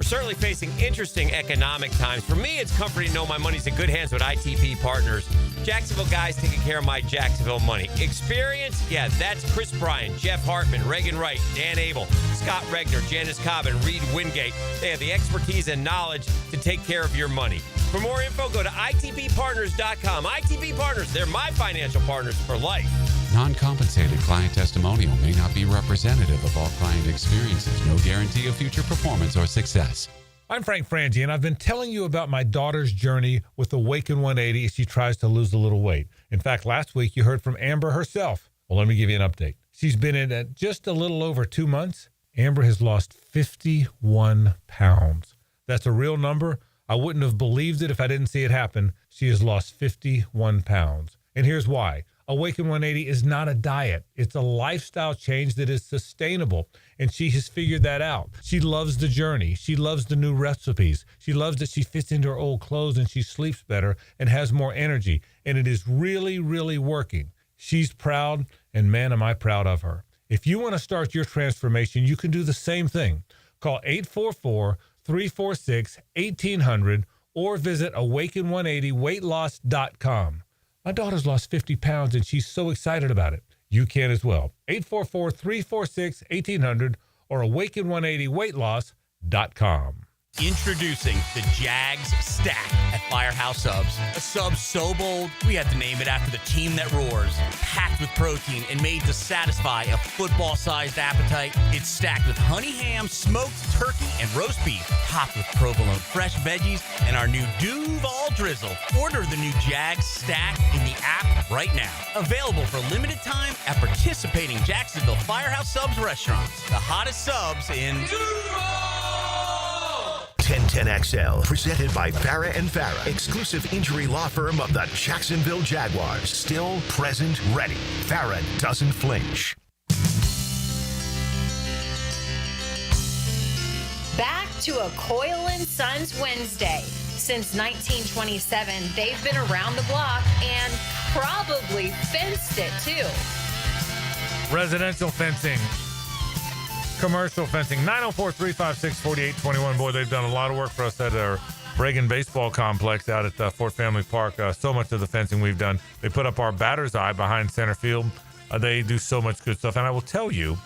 We're certainly facing interesting economic times. For me, it's comforting to know my money's in good hands with ITP Partners. Jacksonville guys taking care of my Jacksonville money. Experience? Yeah, that's Chris Bryan, Jeff Hartman, Reagan Wright, Dan Abel, Scott Regner, Janice Cobb, and Reed Wingate. They have the expertise and knowledge to take care of your money. For more info, go to itppartners.com. ITP Partners, they're my financial partners for life. Non-compensated client testimonial may not be representative of all client experiences. No guarantee of future performance or success. I'm Frank Frangie, and I've been telling you about my daughter's journey with Awaken 180 as she tries to lose a little weight. In fact, last week you heard from Amber herself. Well, let me give you an update. She's been in it just a little over 2 months. Amber has lost 51 pounds. That's a real number. I wouldn't have believed it if I didn't see it happen. She has lost 51 pounds. And here's why. Awaken 180 is not a diet. It's a lifestyle change that is sustainable, and she has figured that out. She loves the journey. She loves the new recipes. She loves that she fits into her old clothes and she sleeps better and has more energy, and it is really, really working. She's proud, and man, am I proud of her. If you want to start your transformation, you can do the same thing. Call 844-346-1800 or visit awaken180weightloss.com. My daughter's lost 50 pounds, and she's so excited about it. You can as well. 844-346-1800 or awaken180weightloss.com. Introducing the Jags Stack at Firehouse Subs. A sub so bold, we had to name it after the team that roars. Packed with protein and made to satisfy a football-sized appetite. It's stacked with honey ham, smoked turkey, and roast beef. Topped with provolone fresh veggies and our new Duval drizzle. Order the new Jags Stack in the app right now. Available for limited time at participating Jacksonville Firehouse Subs restaurants. The hottest subs in Duval! 1010XL, presented by Farah and Farah, exclusive injury law firm of the Jacksonville Jaguars. Still, present, ready. Farah doesn't flinch. Back to a Coyle & Sons Wednesday. Since 1927, they've been around the block and probably fenced it too. Residential fencing. Commercial fencing, 904-356-4821. Boy, they've done a lot of work for us at our Reagan Baseball Complex out at Fort Family Park. So much of the fencing we've done. They put up our batter's eye behind center field. They do so much good stuff. And I will tell you,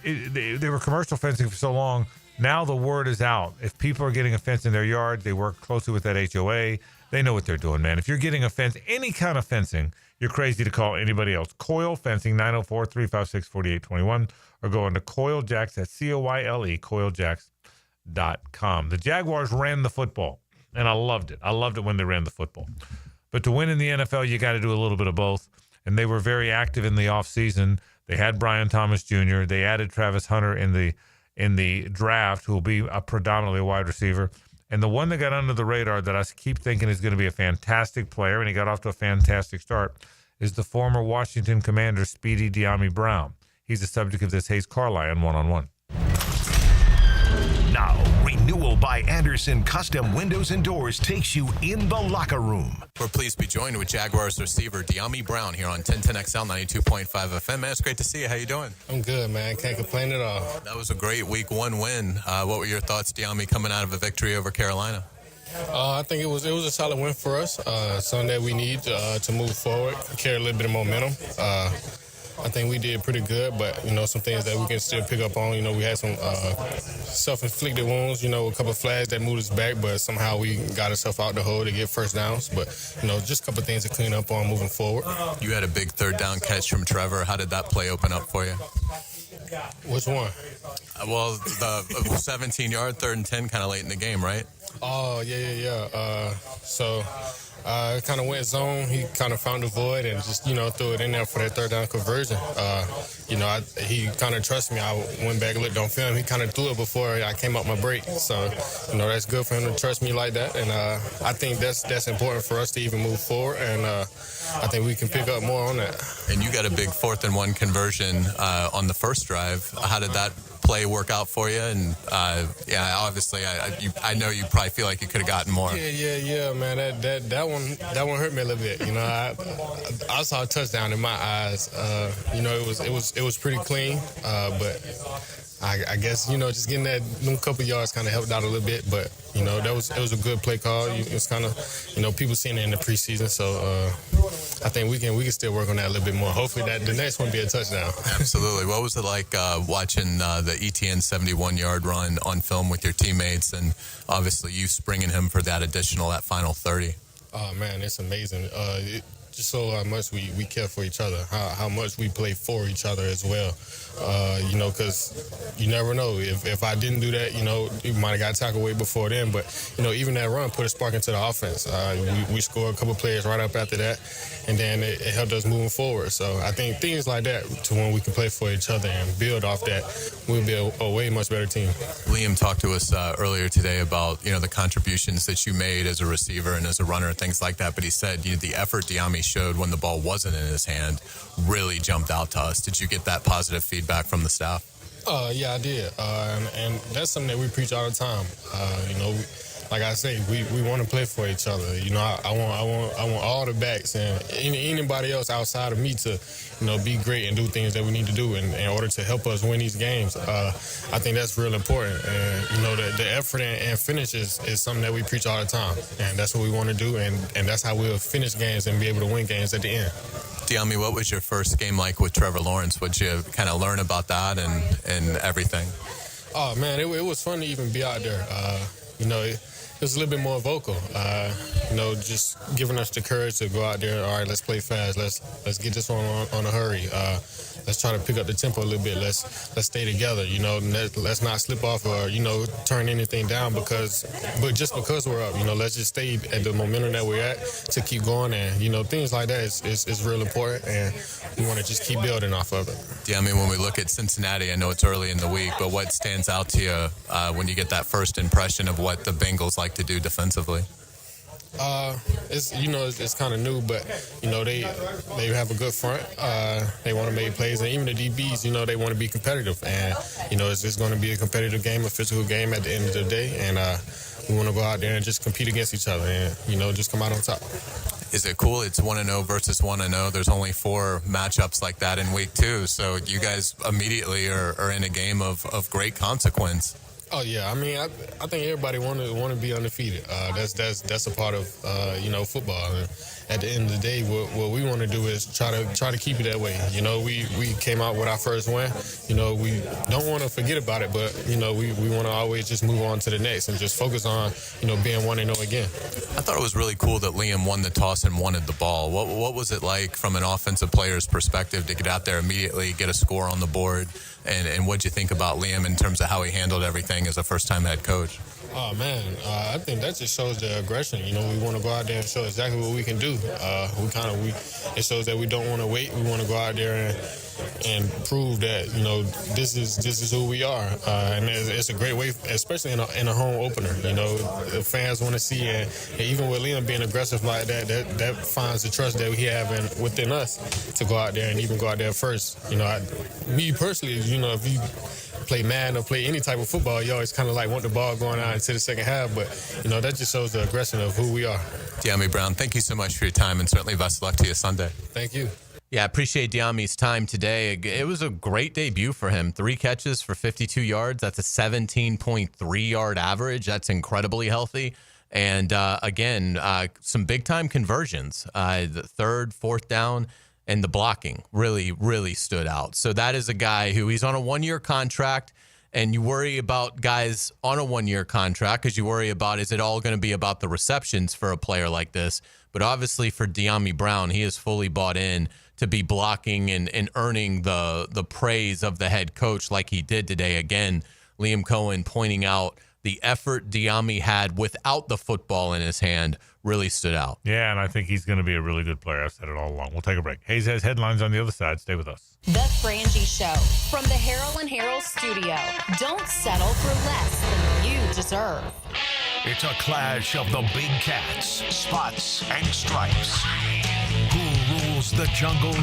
they were commercial fencing for so long. Now the word is out. If people are getting a fence in their yard, they work closely with that HOA. They know what they're doing, man. If you're getting a fence, any kind of fencing, you're crazy to call anybody else. Coyle Fencing, 904-356-4821. Or go into Coyle Jacks, that's COYLE, CoyleJacks.com. The Jaguars ran the football, and I loved it. I loved it when they ran the football. But to win in the NFL, you got to do a little bit of both. And they were very active in the offseason. They had Brian Thomas Jr. They added Travis Hunter in the draft, who will be a predominantly wide receiver. And the one that got under the radar that I keep thinking is going to be a fantastic player, and he got off to a fantastic start, is the former Washington Commander Speedy Deami Brown. He's the subject of this Hayes Carlyon one-on-one. Now, Renewal by Anderson Custom Windows and Doors takes you in the locker room. We're pleased to be joined with Jaguars receiver Deami Brown here on 1010XL 92.5 FM. Man, it's great to see you. How you doing? I'm good, man. Can't complain at all. That was a great Week 1 win. What were your thoughts, Deami, coming out of a victory over Carolina? I think it was a solid win for us. Something that we need to move forward, carry a little bit of momentum. I think we did pretty good, but, some things that we can still pick up on. We had some self-inflicted wounds, a couple of flags that moved us back, but somehow we got ourselves out the hole to get first downs. But, just a couple of things to clean up on moving forward. You had a big third down catch from Trevor. How did that play open up for you? Which one? Well, the 17-yard, 3rd and 10 kind of late in the game, right? Oh, yeah. So it kind of went zone. He kind of found the void and just, threw it in there for that third down conversion. He kind of trusted me. I went back and looked on film. He kind of threw it before I came up my break. So, that's good for him to trust me like that. And I think that's important for us to even move forward. And I think we can pick up more on that. And you got a big 4th and 1 conversion on the first drive. How did that play work out for you? And obviously I know you probably feel like you could have gotten more. Yeah, man. That one hurt me a little bit. I saw a touchdown in my eyes. It was pretty clean, but I guess just getting that couple yards kind of helped out a little bit. But it was a good play call. It's kind of people seeing it in the preseason, so I think we can still work on that a little bit more. Hopefully the next one be a touchdown. Absolutely. What was it like watching the ETN 71-yard run on film with your teammates, and obviously you springing him for that final 30? Oh man, it's amazing. Just so how much we care for each other, how much we play for each other as well. Because you never know. If I didn't do that, we might have got tackled way before then. But, even that run put a spark into the offense. We scored a couple plays right up after that, and then it helped us moving forward. So I think things like that, to when we can play for each other and build off that, we'll be a way much better team. Liam talked to us earlier today about, the contributions that you made as a receiver and as a runner and things like that. But he said the effort Deami showed when the ball wasn't in his hand really jumped out to us. Did you get that positive feedback from the staff? Yeah, I did. And that's something that we preach all the time. Like I say, we want to play for each other. I want all the backs and anybody else outside of me to, be great and do things that we need to do in order to help us win these games. I think that's real important. And, the effort and finish is something that we preach all the time. And that's what we want to do. And that's how we'll finish games and be able to win games at the end. Deami, what was your first game like with Trevor Lawrence? What'd you kind of learn about that and everything? Oh, man, it was fun to even be out there. It was a little bit more vocal, just giving us the courage to go out there. All right, let's play fast. Let's get this one on a hurry. Let's try to pick up the tempo a little bit. Let's stay together. Let's not slip off or turn anything down but just because we're up. Let's just stay at the momentum that we're at to keep going. And things like that is real important, and we want to just keep building off of it. Yeah, when we look at Cincinnati, I know it's early in the week, but what stands out to you when you get that first impression of what the Bengals like to do defensively? It's kind of new, but they have a good front. They want to make plays, and even the DBs, they want to be competitive, and it's going to be a competitive game, a physical game at the end of the day, and we want to go out there and just compete against each other, and just come out on top. Is it cool? It's 1-0 versus 1-0. There's only 4 matchups like that in week 2, so you guys immediately are in a game of great consequence. Oh yeah, I think everybody want to be undefeated. That's a part of football. And at the end of the day, what we want to do is try to keep it that way. We came out with our first win. We don't want to forget about it, but we want to always just move on to the next and just focus on being 1-0 again. I thought it was really cool that Liam won the toss and wanted the ball. What was it like from an offensive player's perspective to get out there immediately, get a score on the board? And what'd you think about Liam in terms of how he handled everything as a first-time head coach? Oh, man, I think that just shows the aggression. You know, we want to go out there and show exactly what we can do. It shows that we don't want to wait. We want to go out there and prove that, you know, this is who we are. And it's a great way, especially in a home opener. You know, the fans want to see, and even with Liam being aggressive like that finds the trust that we have within us to go out there and even go out there first. You know, me personally, you know, if you play Madden or play any type of football, you always kind of like want the ball going out into the second half. But, you know, that just shows the aggression of who we are. Deami Brown, thank you so much for your time, and certainly best of luck to you Sunday. Thank you. Yeah, I appreciate Deami's time today. It was a great debut for him. 3 catches for 52 yards. That's a 17.3 yard average. That's incredibly healthy. And again, some big time conversions. The 3rd, 4th down, and the blocking really, really stood out. So that is a guy who he's on a 1-year contract. And you worry about guys on a 1-year contract because you worry about, is it all going to be about the receptions for a player like this? But obviously for Deami Brown, he is fully bought in to be blocking and earning the praise of the head coach like he did today. Again, Liam Cohen pointing out the effort Deami had without the football in his hand really stood out. Yeah, and I think he's going to be a really good player. I've said it all along. We'll take a break. Hayes has headlines on the other side. Stay with us. The Frangie Show from the Harold and Harold studio. Don't settle for less than you deserve. It's a clash of the big cats, spots, and stripes. Who rules the jungle?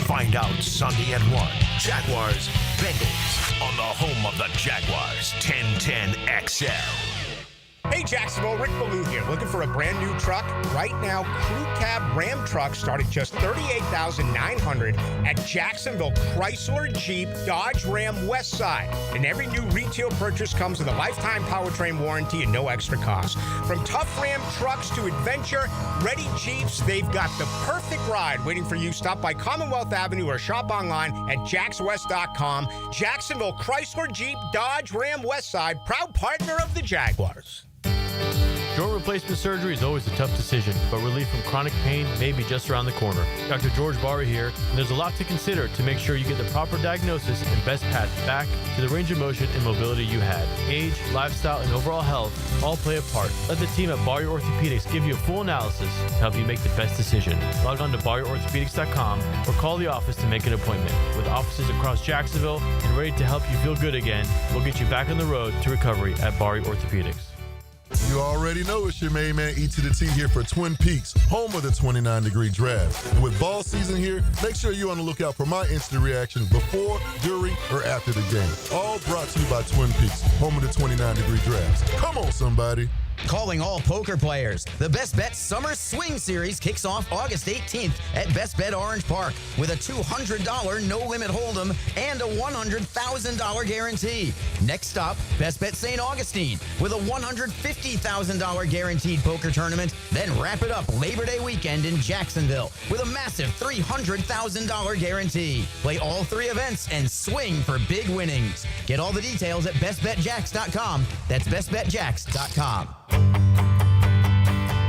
Find out Sunday at 1. Jaguars, Bengals on the home of the Jaguars, 1010 XL. Hey Jacksonville, Rick Ballou here. Looking for a brand new truck? Right now, Crew Cab Ram trucks start at just $38,900 at Jacksonville Chrysler Jeep Dodge Ram West Side. And every new retail purchase comes with a lifetime powertrain warranty and no extra cost. From tough Ram trucks to adventure-ready Jeeps, they've got the perfect ride waiting for you. Stop by Commonwealth Avenue or shop online at jaxwest.com. Jacksonville Chrysler Jeep Dodge Ram West Side, proud partner of the Jaguars. Joint replacement surgery is always a tough decision, but relief from chronic pain may be just around the corner. Dr. George Barra here, and there's a lot to consider to make sure you get the proper diagnosis and best path back to the range of motion and mobility you had. Age, lifestyle, and overall health all play a part. Let the team at Barra Orthopedics give you a full analysis to help you make the best decision. Log on to barriorthopedics.com or call the office to make an appointment. With offices across Jacksonville and ready to help you feel good again, we'll get you back on the road to recovery at Barra Orthopedics. You already know it's your main man E to the T here for Twin Peaks, home of the 29-degree draft. And with ball season here, make sure you're on the lookout for my instant reaction before, during, or after the game. All brought to you by Twin Peaks, home of the 29-degree drafts. Come on, somebody. Calling all poker players. The Best Bet Summer Swing Series kicks off August 18th at Best Bet Orange Park with a $200 no-limit hold'em and a $100,000 guarantee. Next stop, Best Bet St. Augustine with a $150,000 guaranteed poker tournament. Then wrap it up Labor Day weekend in Jacksonville with a massive $300,000 guarantee. Play all 3 events and swing for big winnings. Get all the details at bestbetjax.com. That's bestbetjax.com.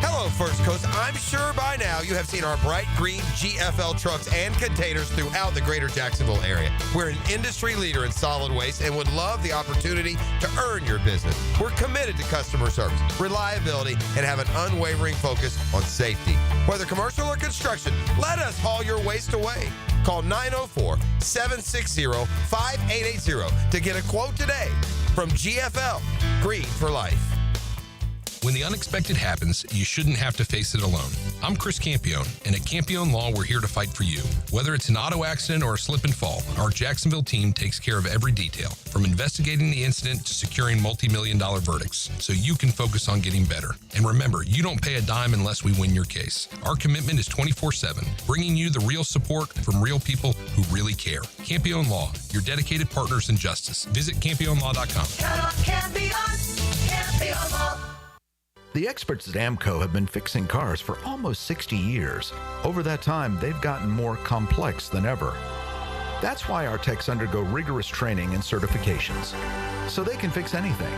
Hello, First Coast. I'm sure by now you have seen our bright green GFL trucks and containers throughout the greater Jacksonville area. We're an industry leader in solid waste and would love the opportunity to earn your business. We're committed to customer service, reliability, and have an unwavering focus on safety. Whether commercial or construction, let us haul your waste away. Call 904-760-5880 to get a quote today from GFL, Green for Life. When the unexpected happens, you shouldn't have to face it alone. I'm Chris Campione, and at Campione Law, we're here to fight for you. Whether it's an auto accident or a slip and fall, our Jacksonville team takes care of every detail, from investigating the incident to securing multi-million-dollar verdicts, so you can focus on getting better. And remember, you don't pay a dime unless we win your case. Our commitment is 24/7, bringing you the real support from real people who really care. Campione Law, your dedicated partners in justice. Visit CampioneLaw.com. Campione Law. The experts at AMCO have been fixing cars for almost 60 years. Over that time, they've gotten more complex than ever. That's why our techs undergo rigorous training and certifications, so they can fix anything,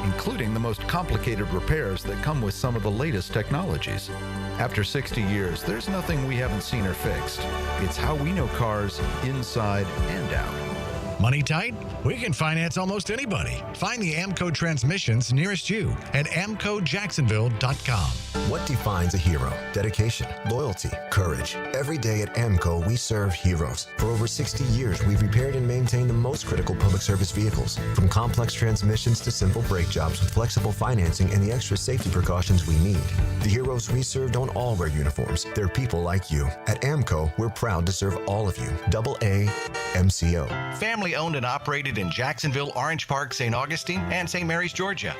including the most complicated repairs that come with some of the latest technologies. After 60 years, there's nothing we haven't seen or fixed. It's how we know cars inside and out. Money tight? We can finance almost anybody. Find the AMCO transmissions nearest you at amcojacksonville.com. What defines a hero? Dedication, loyalty, courage. Every day at AMCO, we serve heroes. For over 60 years, we've repaired and maintained the most critical public service vehicles. From complex transmissions to simple brake jobs with flexible financing and the extra safety precautions we need. The heroes we serve don't all wear uniforms. They're people like you. At AMCO, we're proud to serve all of you. AA MCO. Family owned and operated in Jacksonville, Orange Park, St. Augustine, and St. Mary's, Georgia.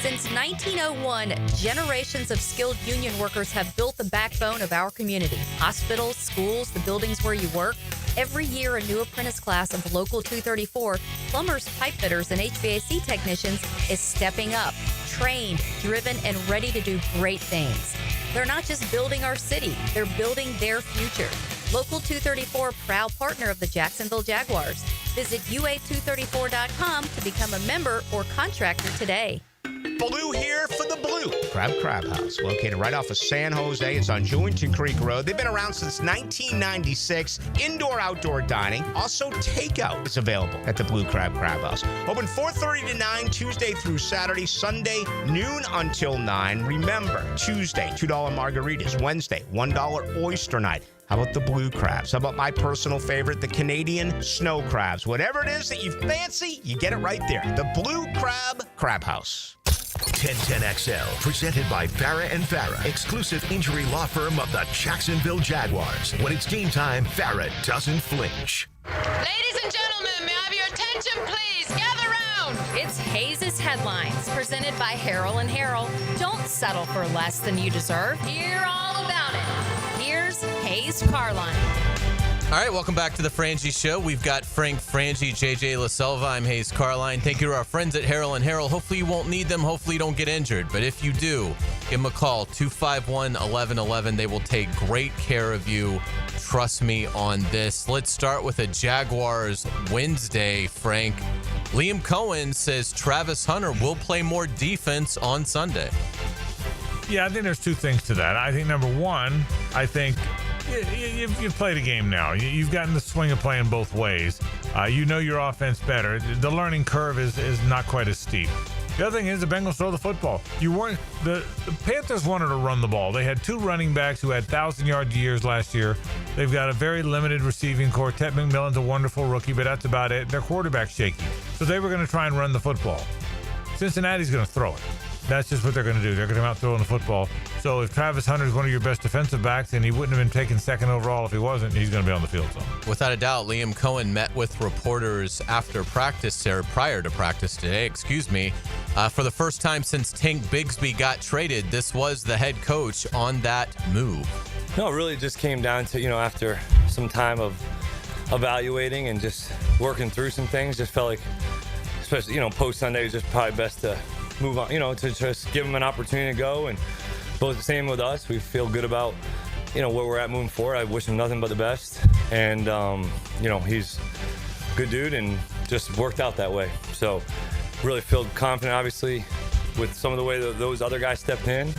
Since 1901, generations of skilled union workers have built the backbone of our community. Hospitals, schools, the buildings where you work. Every year, a new apprentice class of Local 234, plumbers, pipe fitters, and HVAC technicians is stepping up, trained, driven, and ready to do great things. They're not just building our city, they're building their future. Local 234, proud partner of the Jacksonville Jaguars. Visit UA234.com to become a member or contractor today. Blue here for the Blue Crab House, located right off of San Jose. It's on Jewington Creek Road. They've been around since 1996. Indoor-outdoor dining. Also, takeout is available at the Blue Crab House. Open 4:30 to 9, Tuesday through Saturday. Sunday, noon until 9. Remember, Tuesday, $2 margaritas. Wednesday, $1 oyster night. How about the blue crabs? How about my personal favorite, the Canadian snow crabs? Whatever it is that you fancy, you get it right there. The Blue Crab House. 1010XL, presented by Farrah & Farrah, exclusive injury law firm of the Jacksonville Jaguars. When it's game time, Farrah doesn't flinch. Ladies and gentlemen, may I have your attention, please? Gather round. It's Hayes' Headlines, presented by Harrell & Harrell. Don't settle for less than you deserve. Hear all about it. Here's Hayes Carline. All right, welcome back to the Frangie Show. We've got Frank, Frangie, JJ LaSelva. I'm Hayes Carline. Thank you to our friends at Harrell & Harrell. Hopefully you won't need them. Hopefully you don't get injured. But if you do, give them a call, 251-1111. They will take great care of you. Trust me on this. Let's start with a Jaguars Wednesday, Frank. Liam Cohen says Travis Hunter will play more defense on Sunday. Yeah, I think there's two things to that. I think number one, I think you've played a game now. You've gotten the swing of playing both ways. You know your offense better. The learning curve is not quite as steep. The other thing is the Bengals throw the football. The Panthers wanted to run the ball. They had two running backs who had 1,000-yard years last year. They've got a very limited receiving core. Ted McMillan's a wonderful rookie, but that's about it. Their quarterback's shaky. So they were going to try and run the football. Cincinnati's going to throw it. That's just what they're going to do. They're going to come out throwing the football. So if Travis Hunter is one of your best defensive backs, and he wouldn't have been taken second overall if he wasn't, he's going to be on the field. So. Without a doubt, Liam Cohen met with reporters after practice, or prior to practice today, for the first time since Tank Bigsby got traded. This was the head coach on that move. No, it really just came down to, after some time of evaluating and just working through some things, just felt like, especially, post-Sunday, it was just probably best to move on, to just give him an opportunity to go. And both the same with us. We feel good about, where we're at moving forward. I wish him nothing but the best. And, he's a good dude and just worked out that way. So really feel confident, obviously, with some of the way that those other guys stepped in,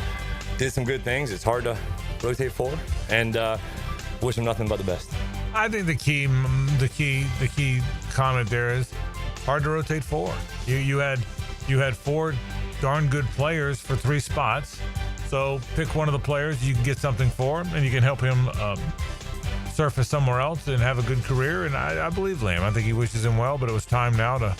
did some good things. It's hard to rotate forward, and wish him nothing but the best. I think the key comment there is hard to rotate forward. You had four darn good players for three spots. So pick one of the players you can get something for, and you can help him surface somewhere else and have a good career. And I believe Liam. I think he wishes him well, but it was time now to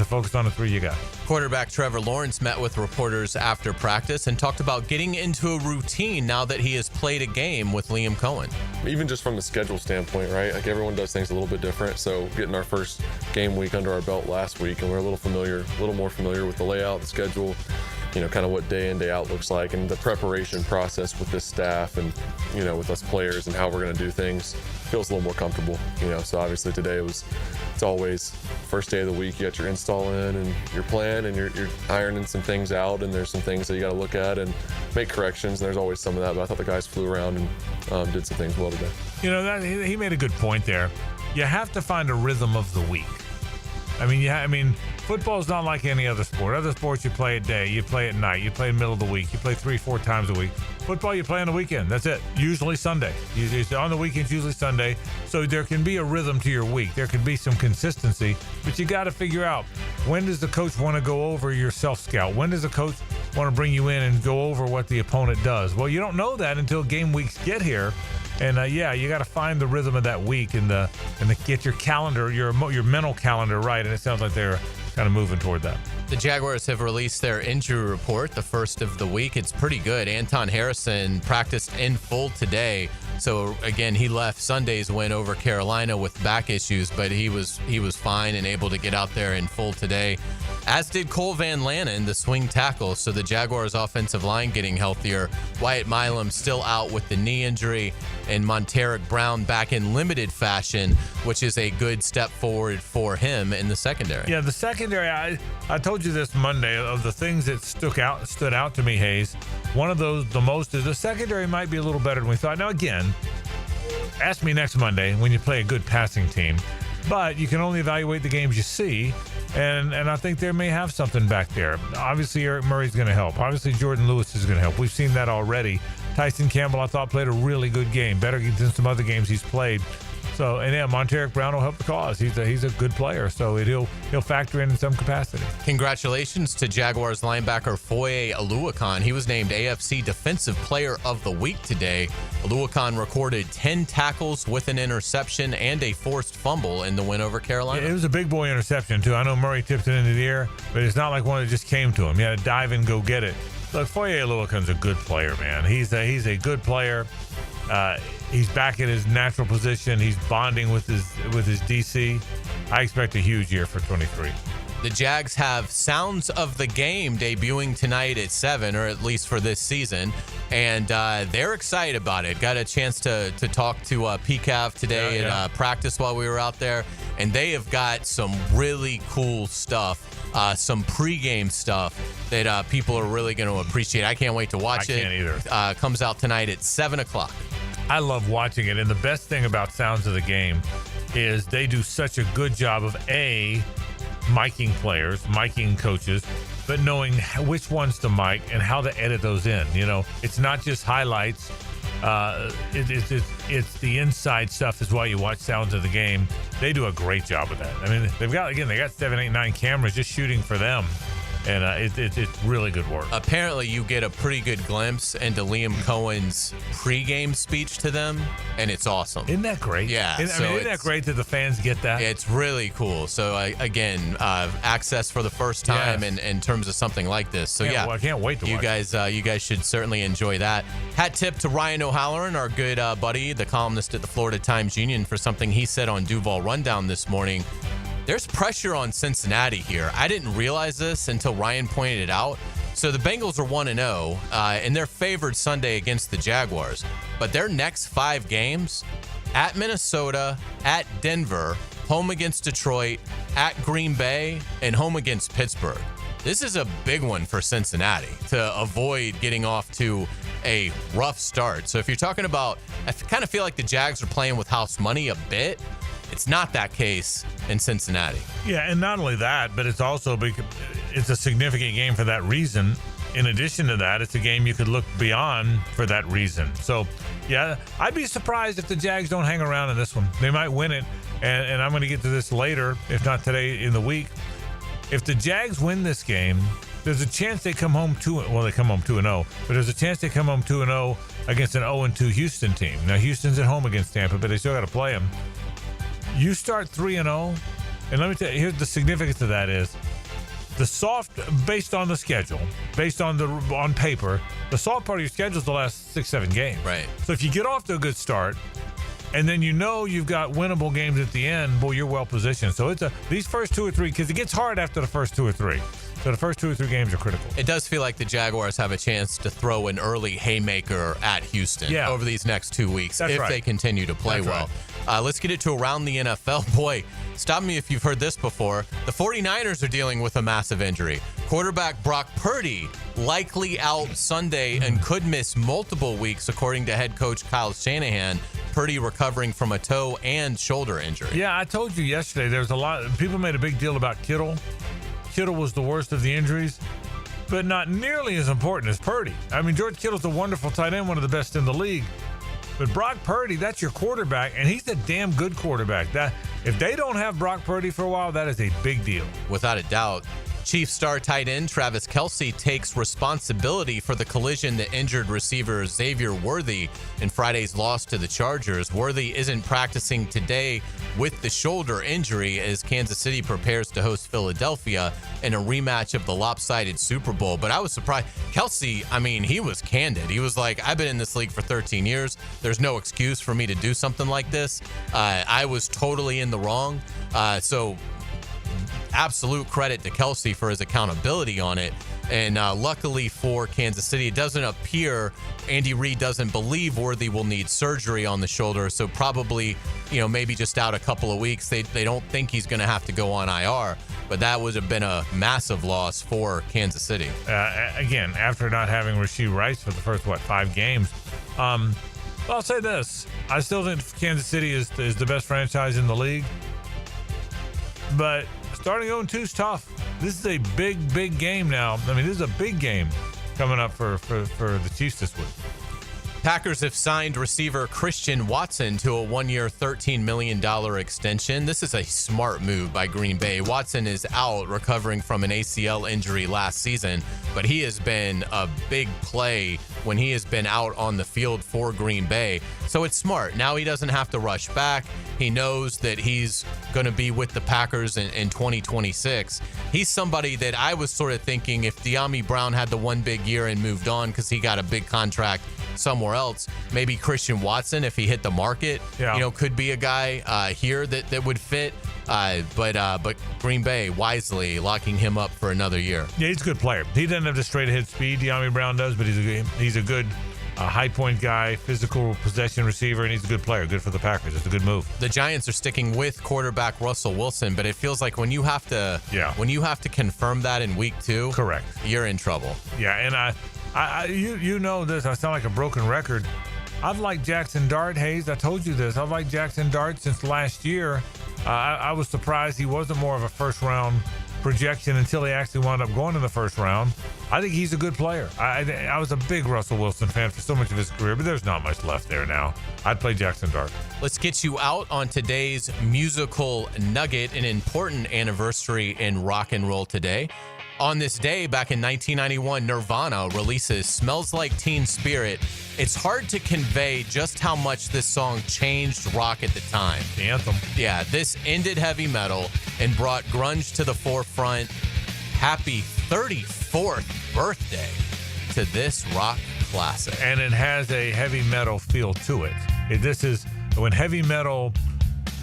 focus on the three you got. Quarterback Trevor Lawrence met with reporters after practice and talked about getting into a routine now that he has played a game with Liam Cohen. Even just from a schedule standpoint, right? Like everyone does things a little bit different. So getting our first game week under our belt last week, and we're a little more familiar with the layout, the schedule, kind of what day in, day out looks like, and the preparation process with this staff and, with us players and how we're going to do things feels a little more comfortable, So obviously today it's always first day of the week, you got your install in and your plan, and you're ironing some things out, and there's some things that you got to look at and make corrections. And there's always some of that, but I thought the guys flew around and did some things well today. He made a good point there. You have to find a rhythm of the week. Football's not like any other sport. Other sports, you play at day, you play at night, you play in the middle of the week, you play 3-4 times a week. Football you play on the weekend. That's it. Usually Sunday. Usually on the weekends, usually Sunday. So there can be a rhythm to your week. There can be some consistency, but you got to figure out, when does the coach want to go over your self-scout? When does the coach want to bring you in and go over what the opponent does? Well, you don't know that until game weeks get here. And you got to find the rhythm of that week and get your calendar, your mental calendar right. And it sounds like they're kind of moving toward that. The Jaguars have released their injury report, the first of the week. It's pretty good. Anton Harrison practiced in full today. So again, he left Sunday's win over Carolina with back issues, but he was fine and able to get out there in full today. As did Cole Van Lanen, the swing tackle. So the Jaguars' offensive line getting healthier. Wyatt Milam still out with the knee injury, and Monteric Brown back in limited fashion, which is a good step forward for him in the secondary. Yeah, the secondary. I told you this Monday, of the things that stood out to me, Hayes. One of those, the most, is the secondary might be a little better than we thought. Now again, ask me next Monday when you play a good passing team. But you can only evaluate the games you see, and I think they may have something back there. Obviously, Eric Murray's going to help. Obviously, Jordan Lewis is going to help. We've seen that already. Tyson Campbell, I thought, played a really good game, better than some other games he's played. So, and yeah, Monteric Brown will help the cause. He's a good player, so he'll factor in some capacity. Congratulations to Jaguars linebacker Foye Oluokun. He was named AFC Defensive Player of the Week today. Oluokun recorded 10 tackles with an interception and a forced fumble in the win over Carolina. Yeah, it was a big boy interception, too. I know Murray tipped it into the air, but it's not like one that just came to him. He had to dive and go get it. Look, Foye Oluokun's a good player, man. He's a good player. He's back in his natural position. He's bonding with his DC. I expect a huge year for 23. The Jags have Sounds of the Game debuting tonight at 7, or at least for this season, and they're excited about it. Got a chance to talk to PCAV today at practice while we were out there, and they have got some really cool stuff, some pregame stuff that people are really going to appreciate. I can't wait to watch it. I can't either. Comes out tonight at 7 o'clock. I love watching it, and the best thing about Sounds of the Game is they do such a good job of miking players, miking coaches, but knowing which ones to mic and how to edit those in. You know, it's not just highlights. It's the inside stuff is why you watch Sounds of the Game. They do a great job of that. I mean, they got 7, 8, 9 cameras just shooting for them. And it's really good work. Apparently, you get a pretty good glimpse into Liam Cohen's pregame speech to them, and it's awesome. Isn't that great? Yeah. Isn't that great that the fans get that? It's really cool. So, again, access for the first time in terms of something like this. So, I can't wait to watch it. You guys should certainly enjoy that. Hat tip to Ryan O'Halloran, our good buddy, the columnist at the Florida Times-Union, for something he said on Duval Rundown this morning. There's pressure on Cincinnati here. I didn't realize this until Ryan pointed it out. So the Bengals are 1-0, and they're favored Sunday against the Jaguars. But their next 5 games, at Minnesota, at Denver, home against Detroit, at Green Bay, and home against Pittsburgh. This is a big one for Cincinnati to avoid getting off to a rough start. So if you're talking about, I kind of feel like the Jags are playing with house money a bit. It's not that case in Cincinnati. Yeah, and not only that, but it's also it's a significant game for that reason. In addition to that, it's a game you could look beyond for that reason. So, yeah, I'd be surprised if the Jags don't hang around in this one. They might win it, and I'm going to get to this later, if not today in the week. If the Jags win this game, there's a chance they come home 2-0, but there's a chance they come home 2-0 against an 0-2 Houston team. Now, Houston's at home against Tampa, but they still got to play them. You start 3-0, and let me tell you, here's the significance of that is based on the schedule, on paper, the soft part of your schedule is the last 6-7 games. Right. So if you get off to a good start, and then you've got winnable games at the end, boy, you're well positioned. So it's these first 2 or 3, because it gets hard after the first 2 or 3. So the first 2 or 3 games are critical. It does feel like the Jaguars have a chance to throw an early haymaker at Houston over these next 2 weeks if they continue to play well. Let's get it to around the NFL. Boy, stop me if you've heard this before. The 49ers are dealing with a massive injury. Quarterback Brock Purdy likely out Sunday and could miss multiple weeks, according to head coach Kyle Shanahan. Purdy recovering from a toe and shoulder injury. Yeah, I told you yesterday, there's a lot. People made a big deal about Kittle. Kittle was the worst of the injuries. but not nearly as important as Purdy. I mean, George Kittle's a wonderful tight end, one of the best in the league. But Brock Purdy, that's your quarterback, and he's a damn good quarterback. That if they don't have Brock Purdy for a while, that is a big deal. Without a doubt. Chief star tight end Travis Kelce takes responsibility for the collision that injured receiver Xavier Worthy in Friday's loss to the Chargers. Worthy isn't practicing today with the shoulder injury as Kansas City prepares to host Philadelphia in a rematch of the lopsided Super Bowl. But I was surprised. Kelce, I mean, he was candid. He was like, I've been in this league for 13 years. There's no excuse for me to do something like this. I was totally in the wrong. So absolute credit to Kelce for his accountability on it. And luckily for Kansas City, it doesn't appear Andy Reid doesn't believe Worthy will need surgery on the shoulder. So probably, maybe just out a couple of weeks. They don't think he's going to have to go on IR. But that would have been a massive loss for Kansas City. Again, after not having Rashee Rice for the first, 5 games. I'll say this. I still think Kansas City is the best franchise in the league. But starting 0-2 is tough. This is a big game now. I mean, this is a big game coming up for the Chiefs this week. Packers have signed receiver Christian Watson to a 1-year, $13 million extension. This is a smart move by Green Bay. Watson is out recovering from an ACL injury last season, but he has been a big play when he has been out on the field for Green Bay. So it's smart. Now he doesn't have to rush back. He knows that he's going to be with the Packers in 2026. He's somebody that I was sort of thinking if Deami Brown had the one big year and moved on because he got a big contract somewhere else, maybe Christian Watson, if he hit the market, could be a guy here that would fit. But Green Bay wisely locking him up for another year. Yeah, he's a good player. He doesn't have the straight ahead speed Deami Brown does, but he's a good high point guy, physical possession receiver, and he's a good player. Good for the Packers. It's a good move. The Giants are sticking with quarterback Russell Wilson, but it feels like when you have to confirm that in week 2, correct, you're in trouble. Yeah, and you know this. I sound like a broken record. I've liked Jackson Dart, Hayes. I told you this. I've liked Jackson Dart since last year. I was surprised he wasn't more of a first-round projection until he actually wound up going in the first round. I think he's a good player. I was a big Russell Wilson fan for so much of his career, but there's not much left there now. I'd play Jackson Dart. Let's get you out on today's musical nugget, an important anniversary in rock and roll today. On this day, back in 1991, Nirvana releases Smells Like Teen Spirit. It's hard to convey just how much this song changed rock at the time. The anthem. Yeah, this ended heavy metal and brought grunge to the forefront. Happy 34th birthday to this rock classic. And it has a heavy metal feel to it. This is when heavy metal,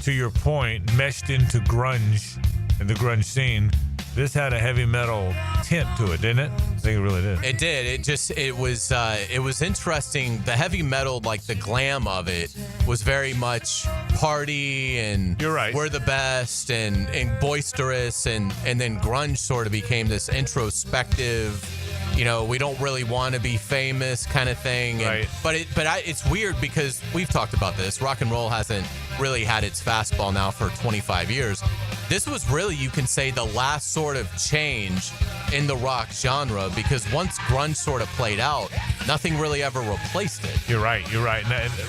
to your point, meshed into grunge and the grunge scene. This had a heavy metal tint to it, didn't it? I think it really did. It did. It was interesting. The heavy metal, like the glam of it, was very much party and you're right. We're the best and boisterous, and then grunge sort of became this introspective, we don't really want to be famous kind of thing. And, right. It's weird because we've talked about this. Rock and roll hasn't really had its fastball now for 25 years. This was really, you can say, the last sort of change in the rock genre, because once grunge sort of played out, nothing really ever replaced it. You're right.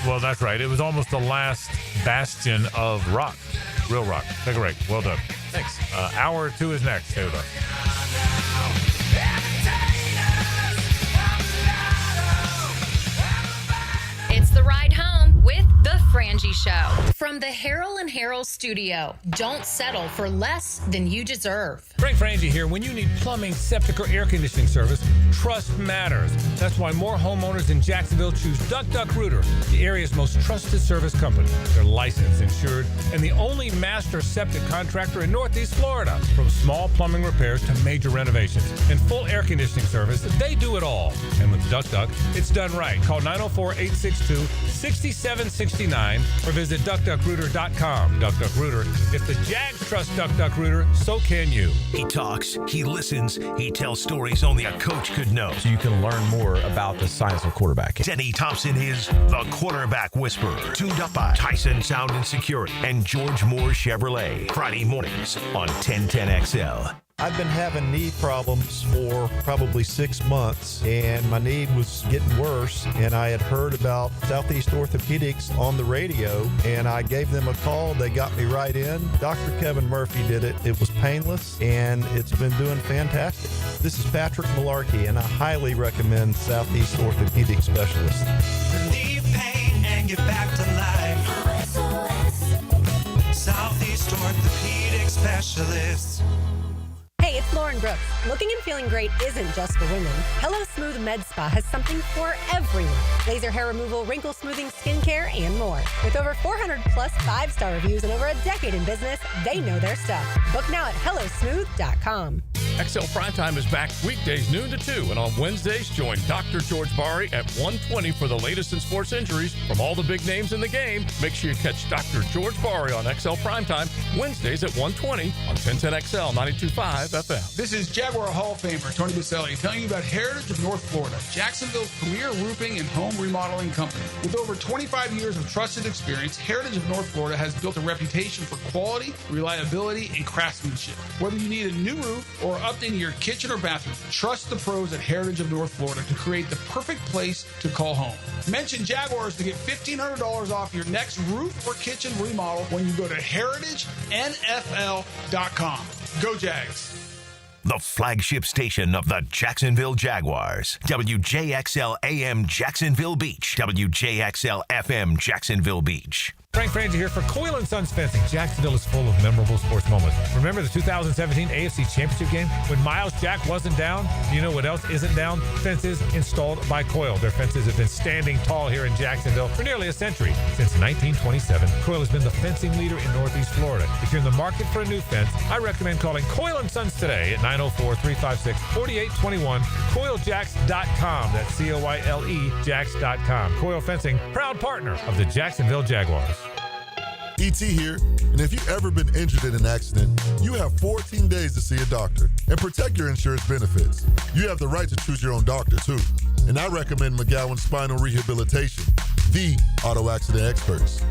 Well, that's right. It was almost the last bastion of rock, real rock. Take a break. Well done. Thanks. Hour 2 is next. Stay with us. It's the ride home with The Frangie Show. From the Harrell and Harrell studio, don't settle for less than you deserve. Frank Frangie here. When you need plumbing, septic, or air conditioning service, trust matters. That's why more homeowners in Jacksonville choose Duck Duck Rooter, the area's most trusted service company. They're licensed, insured, and the only master septic contractor in Northeast Florida. From small plumbing repairs to major renovations and full air conditioning service, they do it all. And with Duck Duck, it's done right. Call 904-862-6769 or visit DuckDuckRooter.com. Duck Duck Rooter. If the Jags trust Duck Duck Rooter, so can you. He talks, he listens, he tells stories only a coach could know. So you can learn more about the science of quarterbacking. Denny Thompson is the quarterback whisperer, tuned up by Tyson Sound and Security and George Moore Chevrolet. Friday mornings on 1010XL. I've been having knee problems for probably 6 months, and my knee was getting worse, and I had heard about Southeast Orthopedics on the radio, and I gave them a call. They got me right in. Dr. Kevin Murphy did it. It was painless, and it's been doing fantastic. This is Patrick Malarkey, and I highly recommend Southeast Orthopedic Specialists. Relieve pain and get back to life. Southeast Orthopedic Specialists. Hey, it's Lauren Brooks. Looking and feeling great isn't just for women. Hello Smooth Med Spa has something for everyone. Laser hair removal, wrinkle smoothing, skincare, and more. With over 400 plus 5-star reviews and over a decade in business, they know their stuff. Book now at hellosmooth.com. XL Primetime is back weekdays noon to 2, and on Wednesdays, join Dr. George Bari at 1:20 for the latest in sports injuries from all the big names in the game. Make sure you catch Dr. George Bari on XL Primetime Wednesdays at 1:20 on 1010XL 92.5 FM. This is Jaguar Hall of Famer Tony Baselli telling you about Heritage of North Florida, Jacksonville's premier roofing and home remodeling company. With over 25 years of trusted experience, Heritage of North Florida has built a reputation for quality, reliability, and craftsmanship. Whether you need a new roof or updating your kitchen or bathroom, trust the pros at Heritage of North Florida to create the perfect place to call home. Mention Jaguars to get $1,500 off your next roof or kitchen remodel when you go to heritagenfl.com. Go Jags. The flagship station of the Jacksonville Jaguars. WJXL AM Jacksonville Beach. WJXL FM Jacksonville Beach. Frank Frangie here for Coyle & Sons Fencing. Jacksonville is full of memorable sports moments. Remember the 2017 AFC Championship game when Miles Jack wasn't down? You know what else isn't down? Fences installed by Coyle. Their fences have been standing tall here in Jacksonville for nearly a century. Since 1927, Coyle has been the fencing leader in Northeast Florida. If you're in the market for a new fence, I recommend calling Coyle & Sons today at 904-356-4821. CoyleJacks.com. That's C-O-Y-L-E Jacks.com. Coyle Fencing, proud partner of the Jacksonville Jaguars. ET here, and if you've ever been injured in an accident, you have 14 days to see a doctor and protect your insurance benefits. You have the right to choose your own doctor, too. And I recommend McGowan Spinal Rehabilitation, the auto accident experts.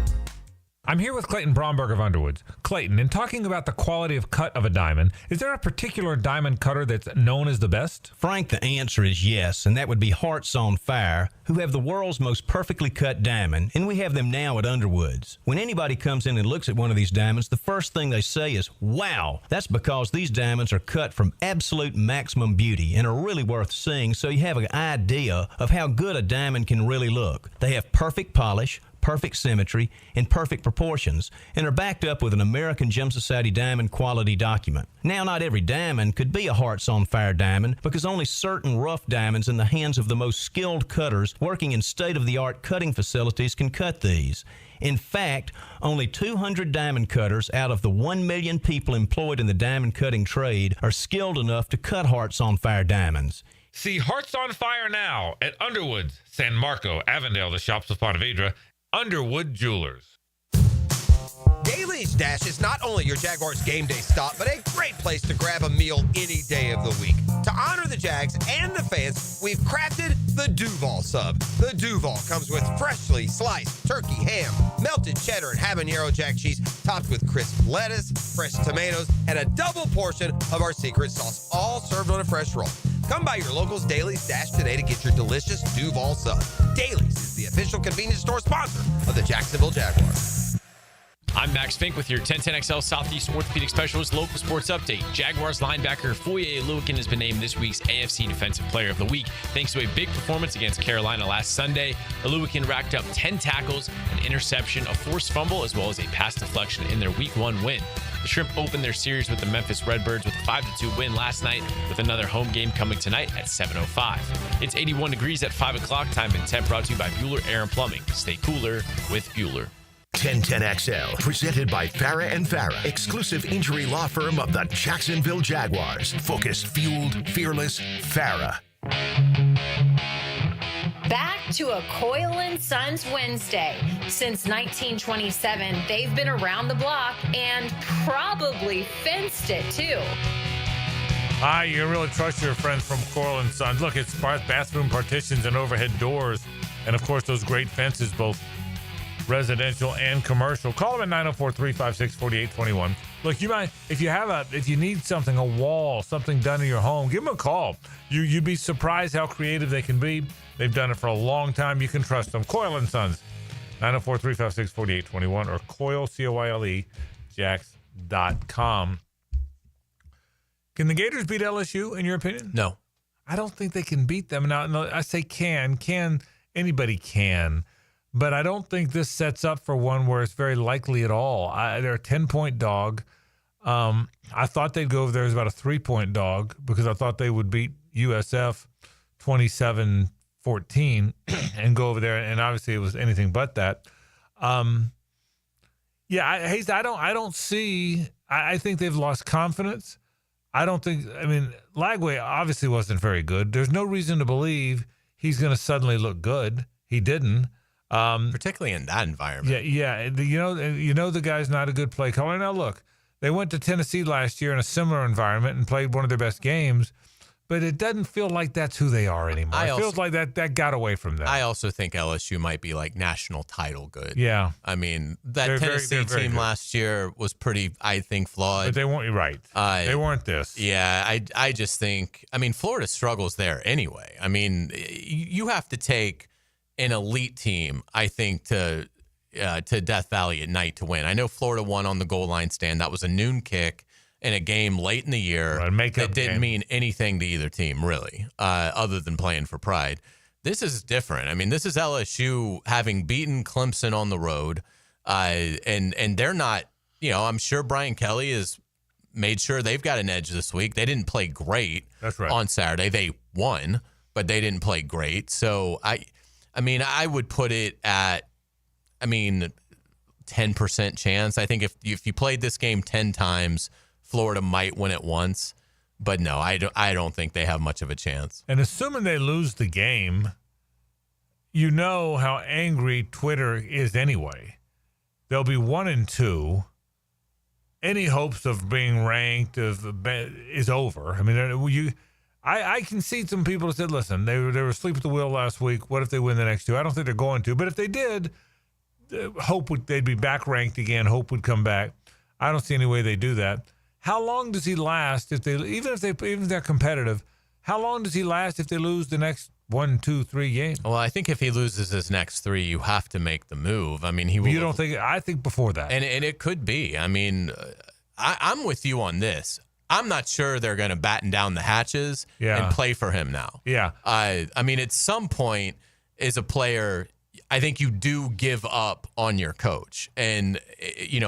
I'm here with Clayton Bromberg of Underwoods. Clayton, in talking about the quality of cut of a diamond, is there a particular diamond cutter that's known as the best? Frank, the answer is yes, and that would be Hearts on Fire, who have the world's most perfectly cut diamond, and we have them now at Underwoods. When anybody comes in and looks at one of these diamonds, the first thing they say is, wow! That's because these diamonds are cut from absolute maximum beauty and are really worth seeing, so you have an idea of how good a diamond can really look. They have perfect polish, perfect symmetry, and perfect proportions, and are backed up with an American Gem Society diamond quality document. Now, not every diamond could be a Hearts on Fire diamond because only certain rough diamonds in the hands of the most skilled cutters working in state-of-the-art cutting facilities can cut these. In fact, only 200 diamond cutters out of the 1 million people employed in the diamond cutting trade are skilled enough to cut Hearts on Fire diamonds. See Hearts on Fire now at Underwoods, San Marco, Avondale, the shops of Ponte Vedra, Underwood Jewelers. Daly's Dash is not only your Jaguars game day stop, but a great place to grab a meal any day of the week. To honor the Jags and the fans, we've crafted the Duval sub. The Duval comes with freshly sliced turkey, ham, melted cheddar, and habanero jack cheese, topped with crisp lettuce, fresh tomatoes, and a double portion of our secret sauce, all served on a fresh roll. Come by your local's Daly's Dash today to get your delicious Duval sub. Daly's is the official convenience store sponsor of the Jacksonville Jaguars. I'm Max Fink with your 1010XL Southeast Orthopedic Specialist local sports update. Jaguars linebacker Foye Oluokun has been named this week's AFC Defensive Player of the Week thanks to a big performance against Carolina last Sunday. Oluokun racked up 10 tackles, an interception, a forced fumble, as well as a pass deflection in their Week 1 win. The Shrimp opened their series with the Memphis Redbirds with a 5-2 win last night, with another home game coming tonight at 7:05. It's 81 degrees at 5 o'clock. Time and temp brought to you by Bueller Air and Plumbing. Stay cooler with Bueller. 1010XL, presented by Farah & Farah, exclusive injury law firm of the Jacksonville Jaguars. Focused, fueled, fearless, Farah. Back to a Coyle & Sons Wednesday. Since 1927, they've been around the block and probably fenced it, too. You can really trust your friends from Coyle & Sons. Look, it's bathroom partitions and overhead doors. And, of course, those great fences, both residential and commercial. Call them at 904-356-4821. Look, you might if you need something, a wall, something done in your home, give them a call. You'd be surprised how creative they can be. They've done it for a long time. You can trust them. Coyle and Sons, 904-356-4821 or Coyle, C-O-I-L-E, Jax.com. Can the Gators beat LSU, in your opinion? No. I don't think they can beat them. Now, no, I say can. Anybody can. But I don't think this sets up for one where it's very likely at all. They're a 10-point dog. I thought they'd go over there as about a 3-point dog because I thought they would beat USF 27-14 and go over there. And obviously it was anything but that. Hayes, I don't see. I think they've lost confidence. Lagway obviously wasn't very good. There's no reason to believe he's going to suddenly look good. He didn't. Particularly in that environment. Yeah. You know the guy's not a good play caller. Now, look, they went to Tennessee last year in a similar environment and played one of their best games, but it doesn't feel like that's who they are anymore. It feels like that got away from them. I also think LSU might be like national title good. Yeah. I mean, that Tennessee team last year was pretty, I think, flawed. But they weren't right. They weren't this. Yeah, I just think, Florida struggles there anyway. You have to take an elite team, I think, to Death Valley at night to win. I know Florida won on the goal line stand. That was a noon kick in a game late in the year that didn't mean anything to either team, really, other than playing for pride. This is different. This is LSU having beaten Clemson on the road, and they're not, I'm sure Brian Kelly has made sure they've got an edge this week. They didn't play great on Saturday. They won, but they didn't play great. So I would put it at, 10% chance. I think if you played this game 10 times, Florida might win it once. But no, I don't think they have much of a chance. And assuming they lose the game, you know how angry Twitter is anyway. They'll be 1-2. Any hopes of being ranked is over. I can see some people that said, listen, they were asleep at the wheel last week. What if they win the next two? I don't think they're going to. But if they did, they'd be back ranked again. Hope would come back. I don't see any way they do that. How long does he last even if they're competitive? How long does he last if they lose the next 1, 2, 3 games? Well, I think if he loses his next 3, you have to make the move. He will. You don't think? I think before that, and it could be. I'm with you on this. I'm not sure they're going to batten down the hatches and play for him now. Yeah. At some point, as a player, I think you do give up on your coach. And,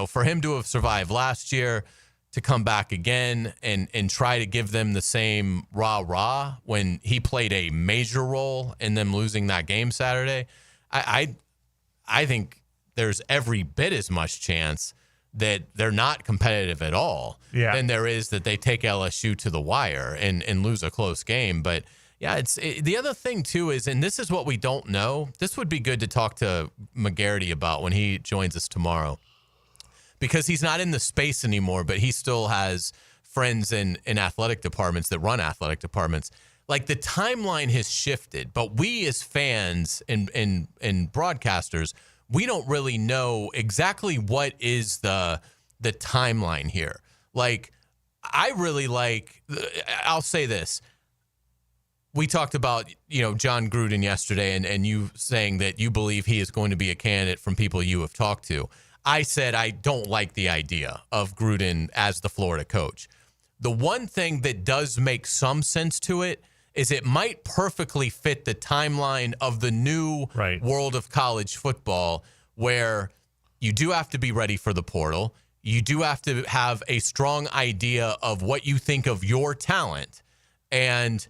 for him to have survived last year, to come back again and try to give them the same rah-rah when he played a major role in them losing that game Saturday, I think there's every bit as much chance that they're not competitive at all than there is that they take LSU to the wire and lose a close game. But, the other thing, too, is, and this is what we don't know, this would be good to talk to McGarity about when he joins us tomorrow, because he's not in the space anymore, but he still has friends in athletic departments that run athletic departments. Like, the timeline has shifted, but we as fans and broadcasters, we don't really know exactly what is the timeline here. Like, I'll say this. We talked about, John Gruden yesterday and you saying that you believe he is going to be a candidate from people you have talked to. I said I don't like the idea of Gruden as the Florida coach. The one thing that does make some sense to it is it might perfectly fit the timeline of the new world of college football, where you do have to be ready for the portal. You do have to have a strong idea of what you think of your talent. And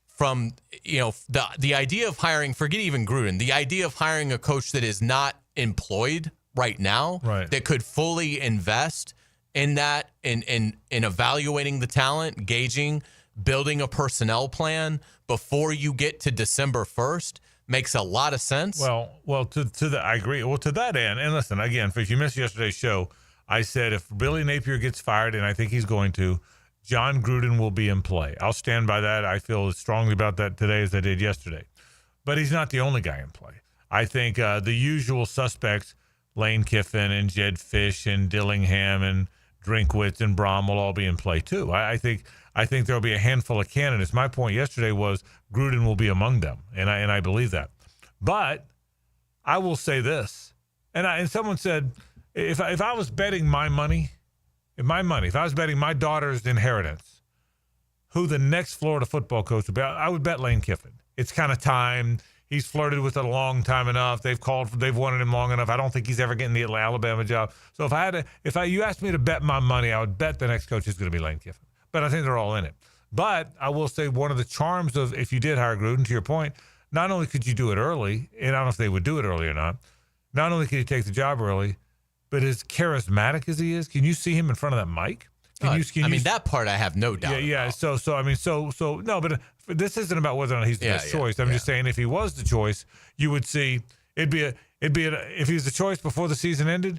from, the idea of hiring, forget even Gruden, the idea of hiring a coach that is not employed right now, that could fully invest in that, in evaluating the talent, gauging, building a personnel plan before you get to December 1st makes a lot of sense. Well, I agree. Well, to that end, and listen, again, if you missed yesterday's show, I said if Billy Napier gets fired, and I think he's going to, John Gruden will be in play. I'll stand by that. I feel as strongly about that today as I did yesterday. But he's not the only guy in play. I think the usual suspects, Lane Kiffin and Jed Fish and Dillingham and Drinkwitz and Braum will all be in play too. I think there'll be a handful of candidates. My point yesterday was Gruden will be among them, and I believe that. But I will say this, and someone said, if I was betting my money, if I was betting my daughter's inheritance, who the next Florida football coach would be, I would bet Lane Kiffin. It's kind of time. He's flirted with it a long time enough. They've wanted him long enough. I don't think he's ever getting the Alabama job. So if you asked me to bet my money, I would bet the next coach is going to be Lane Kiffin. But I think they're all in it. But I will say one of the charms of if you did hire Gruden, to your point, not only could you do it early, and I don't know if they would do it early or not only could he take the job early, but as charismatic as he is, can you see him in front of that mic? That part I have no doubt. Yeah. So no, but this isn't about whether or not he's the best choice. I'm just saying if he was the choice, you would see if he was the choice before the season ended,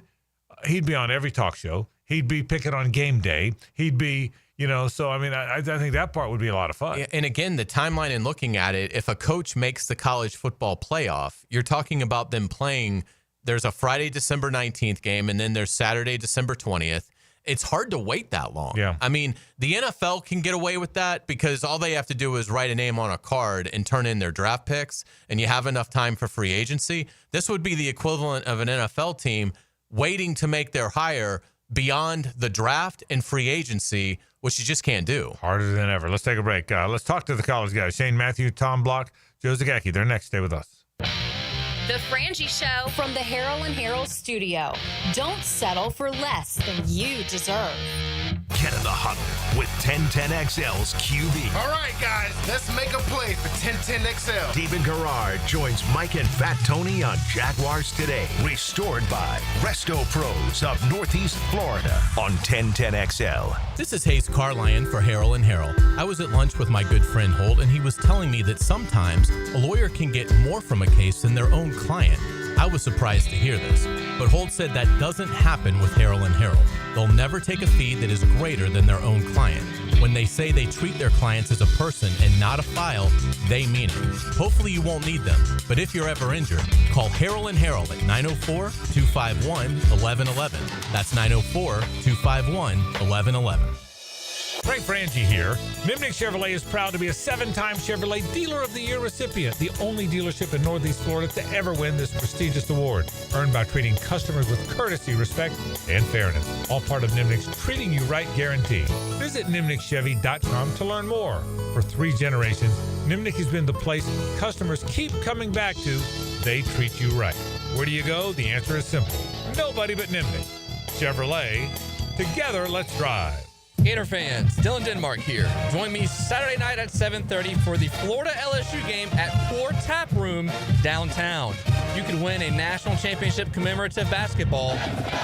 he'd be on every talk show. He'd be picking on game day. He'd be, so I think that part would be a lot of fun. And again, the timeline and looking at it, if a coach makes the college football playoff, you're talking about them playing. There's a Friday, December 19th game, and then there's Saturday, December 20th. It's hard to wait that long. Yeah. I mean, the NFL can get away with that because all they have to do is write a name on a card and turn in their draft picks, and you have enough time for free agency. This would be the equivalent of an NFL team waiting to make their hire beyond the draft and free agency, which you just can't do. Harder than ever. Let's take a break. Let's talk to the college guys. Shane Matthew, Tom Block, Joe Zagacki. They're next. Stay with us. The Frangie Show from the Harold and Harold studio. Don't settle for less than you deserve. Get in the huddle with 1010XL's QB. All right, guys, let's make a play for 1010XL. David Garrard joins Mike and Fat Tony on Jaguars Today. Restored by Resto Pros of Northeast Florida on 1010XL. This is Hayes Carlion for Harold and Harold. I was at lunch with my good friend Holt, and he was telling me that sometimes a lawyer can get more from a case than their own client. I was surprised to hear this, but Holt said that doesn't happen with Harold and Harold. They'll never take a fee that is greater than their own client. When they say they treat their clients as a person and not a file, they mean it. Hopefully you won't need them, but if you're ever injured, call Harold and Harold at 904-251-1111. That's 904-251-1111. Frank Frangie here. Nimnik Chevrolet is proud to be a 7-time Chevrolet Dealer of the Year recipient, the only dealership in Northeast Florida to ever win this prestigious award, earned by treating customers with courtesy, respect, and fairness. All part of Nimnik's Treating You Right guarantee. Visit NimnikChevy.com to learn more. For 3 generations, Nimnik has been the place customers keep coming back to. They treat you right. Where do you go? The answer is simple. Nobody but Nimnik. Chevrolet. Together, let's drive. Gator fans, Dylan Denmark here. Join me Saturday night at 7:30 for the Florida LSU game at Poor Tap Room downtown. You could win a national championship commemorative basketball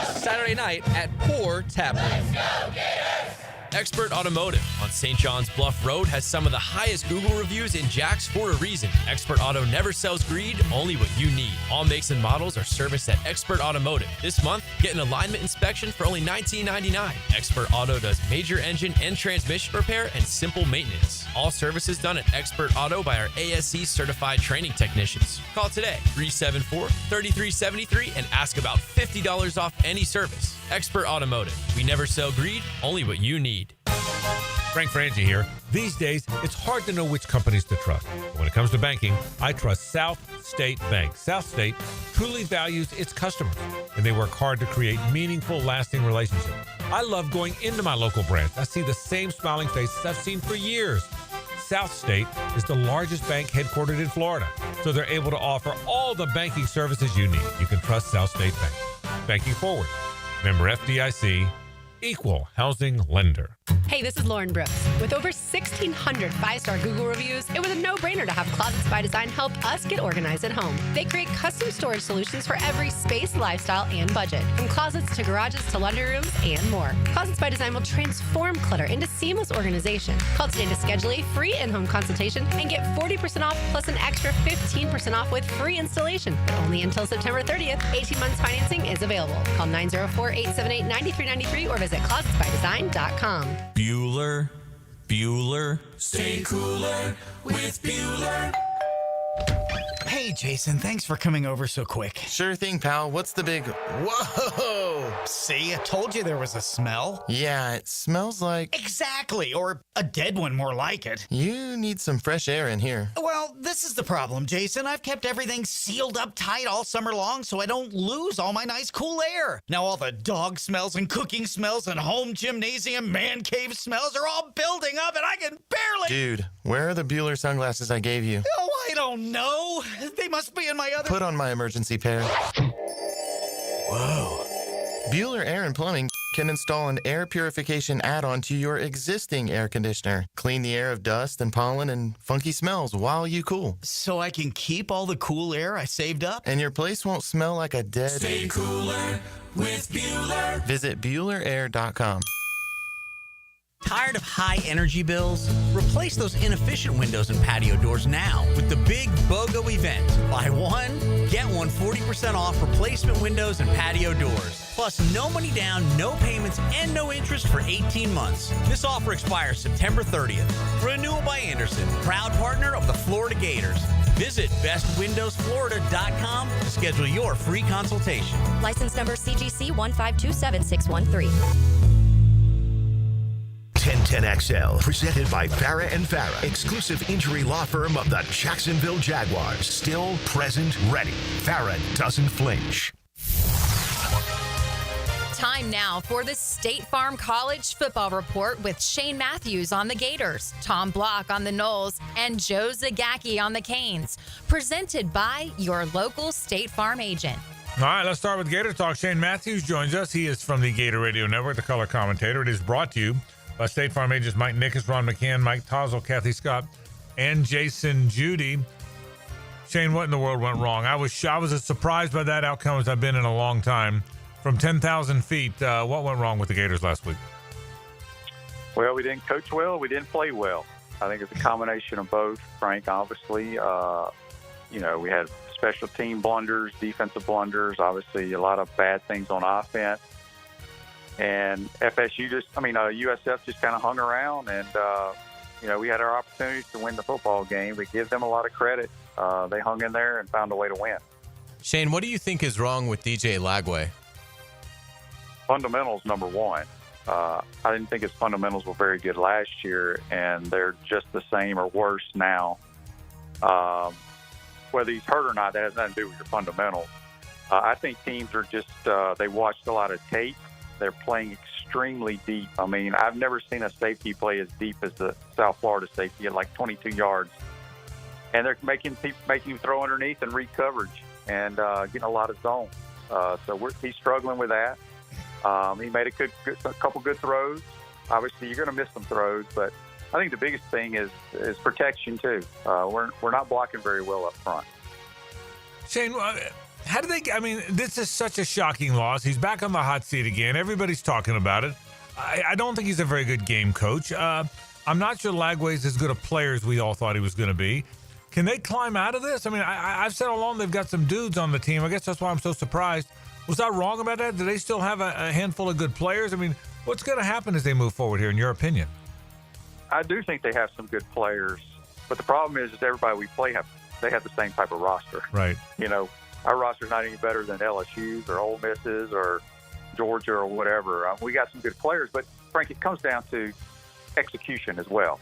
Saturday night at Poor Tap Room. Expert Automotive on St. John's Bluff Road has some of the highest Google reviews in Jax for a reason. Expert Auto never sells greed, only what you need. All makes and models are serviced at Expert Automotive. This month, get an alignment inspection for only $19.99. Expert Auto does major engine and transmission repair and simple maintenance. All services done at Expert Auto by our ASC certified training technicians. Call today, 374-3373, and ask about $50 off any service. Expert Automotive. We never sell greed, only what you need. Frank Frangie here. These days, it's hard to know which companies to trust. When it comes to banking, I trust South State Bank. South State truly values its customers, and they work hard to create meaningful, lasting relationships. I love going into my local branch. I see the same smiling faces I've seen for years. South State is the largest bank headquartered in Florida, so they're able to offer all the banking services you need. You can trust South State Bank. Banking forward. Member FDIC, equal housing lender. Hey, this is Lauren Brooks. With over 1,600 5-star Google reviews, it was a no-brainer to have Closets by Design help us get organized at home. They create custom storage solutions for every space, lifestyle, and budget. From closets to garages to laundry rooms and more. Closets by Design will transform clutter into seamless organization. Call today to schedule a free in-home consultation and get 40% off plus an extra 15% off with free installation. But only until September 30th. 18 months financing is available. Call 904-878-9393 or visit closetsbydesign.com. Bueller. Stay cooler with Bueller. Hey, Jason, thanks for coming over so quick. Sure thing, pal. What's the big... Whoa! See, I told you there was a smell. Yeah, it smells like... Exactly, or a dead one more like it. You need some fresh air in here. Well, this is the problem, Jason. I've kept everything sealed up tight all summer long so I don't lose all my nice cool air. Now all the dog smells and cooking smells and home gymnasium, man cave smells are all building up and I can barely... Dude, where are the Bueller sunglasses I gave you? Oh, I don't know. They must be in my other... Put on my emergency pair. Whoa. Bueller Air and Plumbing can install an air purification add-on to your existing air conditioner. Clean the air of dust and pollen and funky smells while you cool. So I can keep all the cool air I saved up? And your place won't smell like a dead... Stay cooler with Bueller. Visit BuellerAir.com. Tired of high energy bills? Replace those inefficient windows and patio doors now with the big BOGO event. Buy one, get one 40% off replacement windows and patio doors. Plus, no money down, no payments, and no interest for 18 months. This offer expires September 30th. Renewal by Anderson, proud partner of the Florida Gators. Visit bestwindowsflorida.com to schedule your free consultation. License number CGC 1527613. 1010XL, presented by Farah and Farah, exclusive injury law firm of the Jacksonville Jaguars. Still, present, ready. Farah doesn't flinch. Time now for the State Farm College Football Report with Shane Matthews on the Gators, Tom Block on the Noles, and Joe Zagacki on the Canes. Presented by your local State Farm agent. All right, let's start with Gator Talk. Shane Matthews joins us. He is from the Gator Radio Network, the color commentator. It is brought to you by State Farm agents Mike Nickus, Ron McCann, Mike Tozel, Kathy Scott, and Jason Judy. Shane, what in the world went wrong? I was as surprised by that outcome as I've been in a long time. From 10,000 feet, what went wrong with the Gators last week? Well, we didn't coach well. We didn't play well. I think it's a combination of both, Frank, obviously. We had special team blunders, defensive blunders, obviously a lot of bad things on offense. And USF just kind of hung around, and, we had our opportunities to win the football game. We give them a lot of credit. They hung in there and found a way to win. Shane, what do you think is wrong with DJ Lagway? Fundamentals, number one. I didn't think his fundamentals were very good last year, and they're just the same or worse now. Whether he's hurt or not, that has nothing to do with your fundamentals. I think teams are just, they watched a lot of tape. They're playing extremely deep. I mean, I've never seen a safety play as deep as the South Florida safety at like 22 yards. And they're making him throw underneath and read coverage and getting a lot of zone. He's struggling with that. He made a couple good throws. Obviously, you're going to miss some throws, but I think the biggest thing is protection too. We're not blocking very well up front. Shane, how do they? I mean, this is such a shocking loss. He's back on the hot seat again. Everybody's talking about it. I don't think he's a very good game coach. I'm not sure Lagway's as good a player as we all thought he was going to be. Can they climb out of this? I mean, I've said all along they've got some dudes on the team. I guess that's why I'm so surprised. Was I wrong about that? Do they still have a handful of good players? I mean, what's going to happen as they move forward here, in your opinion? I do think they have some good players, but the problem is everybody we play they have the same type of roster. Right. Our roster's not any better than LSU's or Ole Miss's or Georgia or whatever. We got some good players, but Frank, it comes down to execution as well.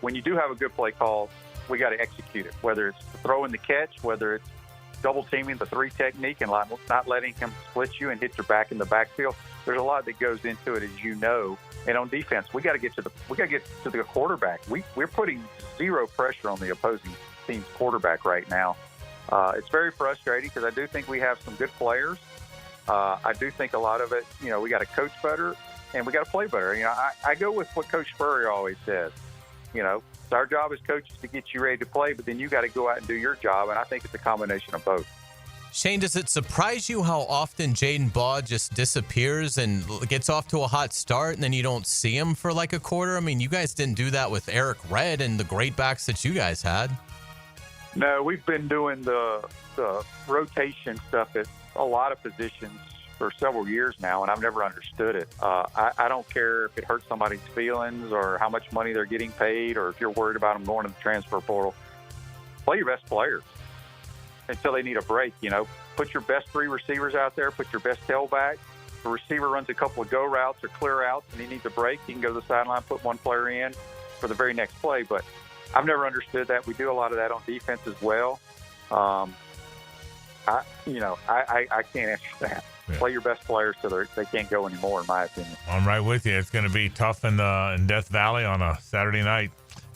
When you do have a good play call, we got to execute it, whether it's throwing the catch, whether it's double teaming the three technique and not letting him split you and hit your back in the backfield. There's a lot that goes into it, as you know. And on defense, we got to get to the quarterback. We're putting zero pressure on the opposing team's quarterback right now. It's very frustrating because I do think we have some good players. I do think a lot of it, we got to coach better and we got to play better. I go with what Coach Spurrier always says. Our job as coaches to get you ready to play, but then you got to go out and do your job. And I think it's a combination of both. Shane, does it surprise you how often Jaden Baugh just disappears and gets off to a hot start and then you don't see him for like a quarter? I mean, you guys didn't do that with Eric Red and the great backs that you guys had. No, we've been doing the rotation stuff at a lot of positions for several years now, and I've never understood it. I don't care if it hurts somebody's feelings or how much money they're getting paid or if you're worried about them going to the transfer portal. Play your best players. until they need a break. Put your best 3 receivers out there, put your best tailback. If a receiver runs a couple of go routes or clear outs and he needs a break, he can go to the sideline, put one player in for the very next play. But I've never understood that. We do a lot of that on defense as well. I can't answer that. Yeah. Play your best players so they can't go anymore, in my opinion. I'm right with you. It's going to be tough in Death Valley on a Saturday night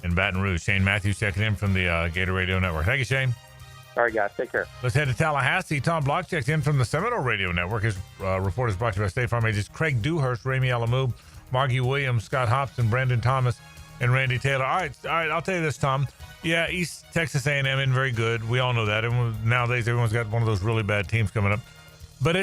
in Baton Rouge. Shane Matthews checking in from the Gator Radio Network. Thank you, Shane. All right, guys. Take care. Let's head to Tallahassee. Tom Block checked in from the Seminole Radio Network. His report is brought to you by State Farm agents Craig Dewhurst, Ramey Alamou, Margie Williams, Scott Hobson, Brandon Thomas, and Randy Taylor. All right. I'll tell you this, Tom. Yeah, East Texas A&M isn't very good. We all know that. And nowadays, everyone's got one of those really bad teams coming up. But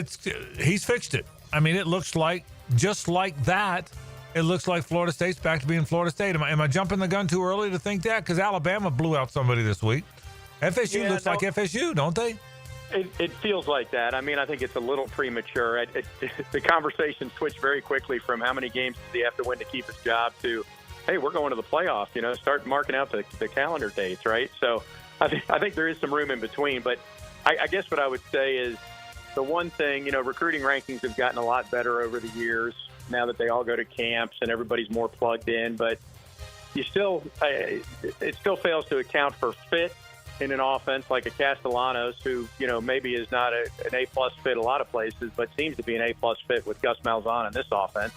he's fixed it. I mean, it looks like, just like that, it looks like Florida State's back to being Florida State. Am I jumping the gun too early to think that? Because Alabama blew out somebody this week. FSU looks like FSU, don't they? It feels like that. I mean, I think it's a little premature. The conversation switched very quickly from how many games does he have to win to keep his job to, hey, we're going to the playoffs. Start marking out the calendar dates, right? So I think there is some room in between. But I guess what I would say is the one thing, recruiting rankings have gotten a lot better over the years now that they all go to camps and everybody's more plugged in. But it still fails to account for fit in an offense like a Castellanos, who, maybe is not an A-plus fit a lot of places, but seems to be an A-plus fit with Gus Malzahn in this offense.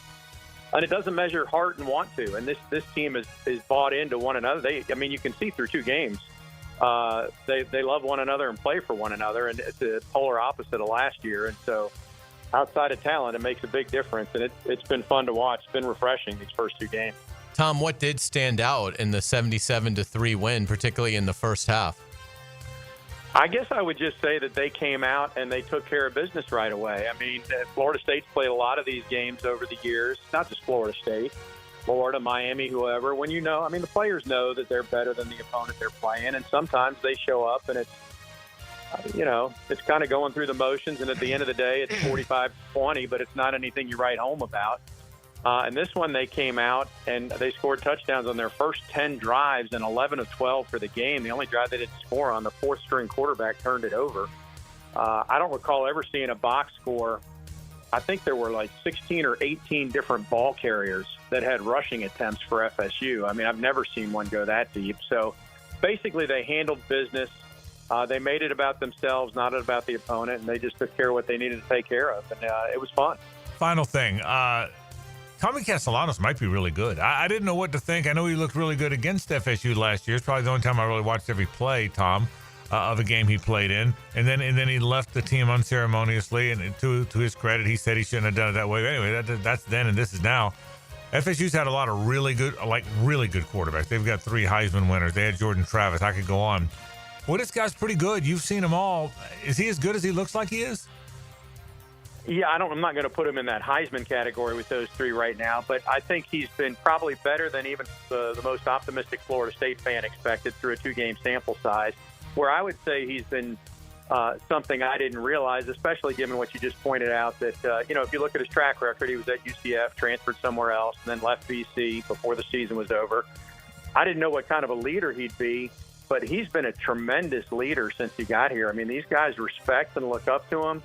And it doesn't measure heart and want to. And this team is bought into one another. You can see through 2 games. They love one another and play for one another, and it's the polar opposite of last year. And so outside of talent, it makes a big difference. And it's been fun to watch. It's been refreshing these first 2 games. Tom, what did stand out in the 77-3 win, particularly in the first half? I guess I would just say that they came out and they took care of business right away. I mean, Florida State's played a lot of these games over the years, not just Florida State, Florida, Miami, whoever. When the players know that they're better than the opponent they're playing, and sometimes they show up and it's kind of going through the motions, and at the end of the day, it's 45-20, but it's not anything you write home about. And this one, they came out and they scored touchdowns on their first 10 drives and 11 of 12 for the game. The only drive they didn't score on, the 4th-string quarterback turned it over. I don't recall ever seeing a box score. I think there were like 16 or 18 different ball carriers that had rushing attempts for FSU. I mean, I've never seen one go that deep. So basically they handled business. They made it about themselves, not about the opponent, and they just took care of what they needed to take care of. And it was fun. Final thing. Tommy Castellanos might be really good. I didn't know what to think. I know he looked really good against FSU last year. It's probably the only time I really watched every play, Tom, of a game he played in. And then he left the team unceremoniously. And to his credit, he said he shouldn't have done it that way. But anyway, that's then and this is now. FSU's had a lot of really good quarterbacks. They've got 3 Heisman winners. They had Jordan Travis. I could go on. Well, this guy's pretty good. You've seen them all. Is he as good as he looks like he is? Yeah, I'm not going to put him in that Heisman category with those 3 right now, but I think he's been probably better than even the most optimistic Florida State fan expected through a 2-game sample size, where I would say he's been something I didn't realize, especially given what you just pointed out, that, if you look at his track record, he was at UCF, transferred somewhere else, and then left BC before the season was over. I didn't know what kind of a leader he'd be, but he's been a tremendous leader since he got here. I mean, these guys respect and look up to him.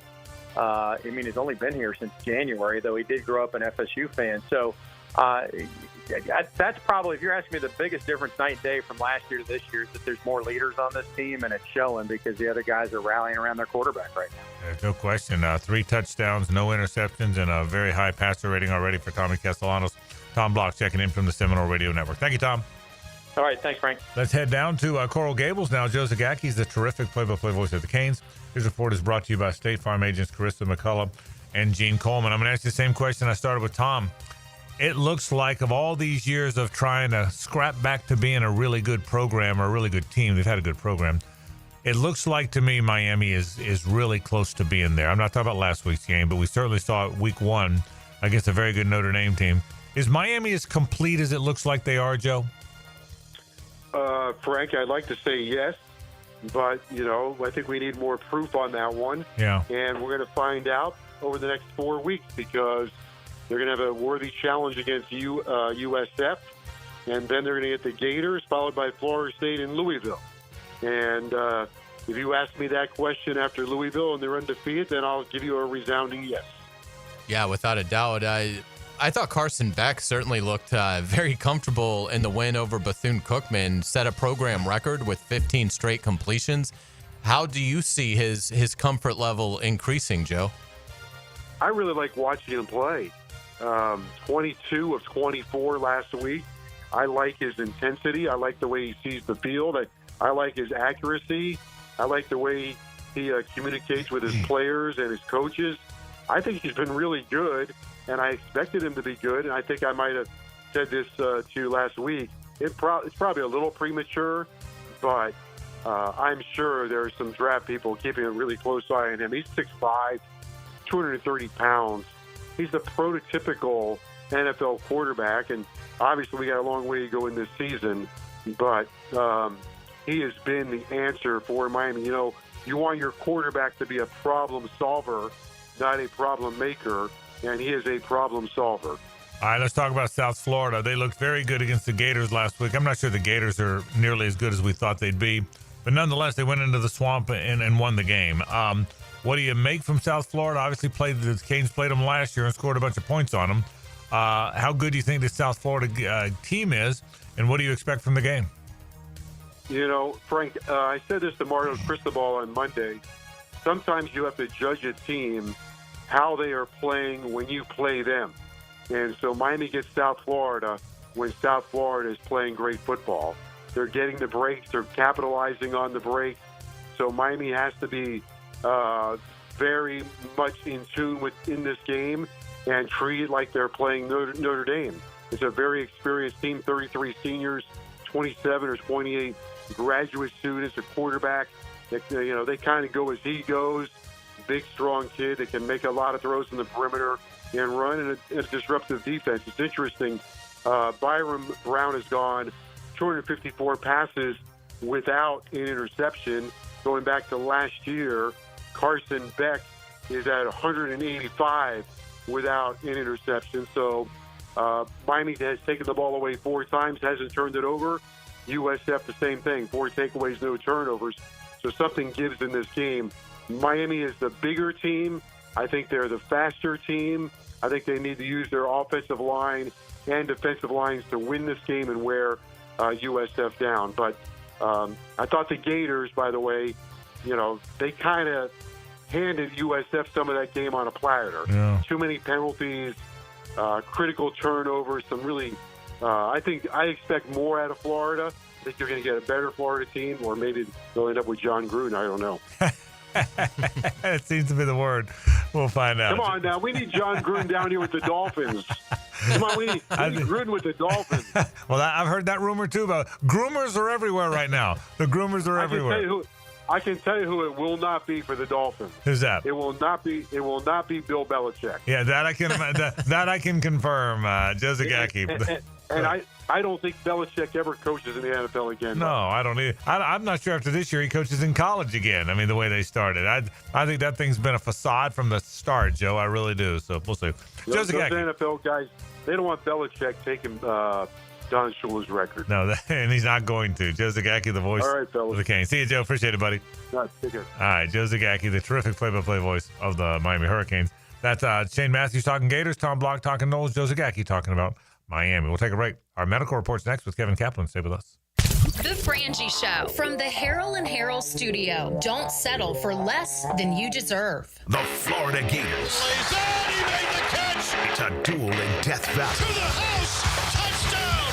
He's only been here since January, though he did grow up an FSU fan. So that's probably, if you're asking me, the biggest difference night and day from last year to this year is that there's more leaders on this team, and it's showing because the other guys are rallying around their quarterback right now. There's no question. 3 touchdowns, no interceptions, and a very high passer rating already for Tommy Castellanos. Tom Block checking in from the Seminole Radio Network. Thank you, Tom. All right, thanks, Frank. Let's head down to Coral Gables now. Joe Zagacki's the terrific play-by-play voice of the Canes. His report is brought to you by State Farm agents Carissa McCullough and Gene Coleman. I'm going to ask you the same question I started with Tom. It looks like of all these years of trying to scrap back to being a really good program or a really good team, they've had a good program. It looks like to me Miami is really close to being there. I'm not talking about last week's game, but we certainly saw it week 1 against a very good Notre Dame team. Is Miami as complete as it looks like they are, Joe? Frank, I'd like to say yes, but, I think we need more proof on that one. Yeah. And we're going to find out over the next 4 weeks because they're going to have a worthy challenge against USF, and then they're going to get the Gators, followed by Florida State and Louisville. And if you ask me that question after Louisville and they're undefeated, then I'll give you a resounding yes. Yeah, without a doubt. I thought Carson Beck certainly looked very comfortable in the win over Bethune-Cookman, set a program record with 15 straight completions. How do you see his comfort level increasing, Joe? I really like watching him play. 22 of 24 last week. I like his intensity. I like the way he sees the field. I like his accuracy. I like the way he communicates with his players and his coaches. I think he's been really good, and I expected him to be good. And I think I might have said this to you last week. It's probably a little premature, but I'm sure there are some draft people keeping a really close eye on him. He's 6'5", 230 pounds. He's the prototypical NFL quarterback, and obviously we got a long way to go in this season, but he has been the answer for Miami. You know, you want your quarterback to be a problem solver, not a problem maker, and he is a problem solver. All right, let's talk about South Florida. They looked very good against the Gators last week. I'm not sure the Gators are nearly as good as we thought they'd be, but nonetheless, they went into the swamp and won the game. What do you make from South Florida? Obviously, the Canes played them last year and scored a bunch of points on them. How good do you think the South Florida team is, and what do you expect from the game? You know, Frank, I said this to Mario Cristobal on Monday. Sometimes you have to judge a team how they are playing when you play them. And so Miami gets South Florida when South Florida is playing great football. They're getting the breaks. They're capitalizing on the breaks. So Miami has to be very much in tune in this game and treat it like they're playing Notre Dame. It's a very experienced team, 33 seniors, 27 or 28 graduate students, a quarterback that, you know, they kind of go as he goes. Big, strong kid that can make a lot of throws in the perimeter and run in a disruptive defense. It's interesting. Byron Brown has gone 254 passes without an interception. Going back to last year, Carson Beck is at 185 without an interception. So Miami has taken the ball away 4 times, hasn't turned it over. USF, the same thing, 4 takeaways, no turnovers. So something gives in this game. Miami is the bigger team. I think they're the faster team. I think they need to use their offensive line and defensive lines to win this game and wear USF down. But I thought the Gators, by the way, you know, they kind of handed USF some of that game on a platter. Yeah. Too many penalties, critical turnovers, some really I expect more out of Florida. I think you're going to get a better Florida team, or maybe they'll end up with John Gruden. I don't know. It seems to be the word. We'll find out. Come on now. We need John Gruden down here with the Dolphins. Come on, we need Gruden with the Dolphins. Well, I've heard that rumor too about groomers are everywhere right now. The groomers are everywhere. I can tell you who it will not be for the Dolphins. Who's that? It will not be Bill Belichick. Yeah, that I can confirm. Joe Zagacki. And I don't think Belichick ever coaches in the NFL again. No, I don't either. I'm not sure after this year he coaches in college again. I mean, the way they started. I think that thing's been a facade from the start, Joe. I really do. So we'll see. Those NFL guys, they don't want Belichick taking Don Shula's record. No, and he's not going to. Joe Zagacki, the voice of the Canes. See you, Joe. Appreciate it, buddy. Take care. All right, Joe Zagacki, the terrific play-by-play voice of the Miami Hurricanes. That's Shane Matthews talking Gators, Tom Block talking Knowles, Joe Zagacki talking about Miami. We'll take a break. Our medical report's next with Kevin Kaplan. Stay with us. The Frangie Show from the Harrell and Harrell studio. Don't settle for less than you deserve. The Florida Gators. He made the catch. It's a duel in Death Valley. To the house. Touchdown.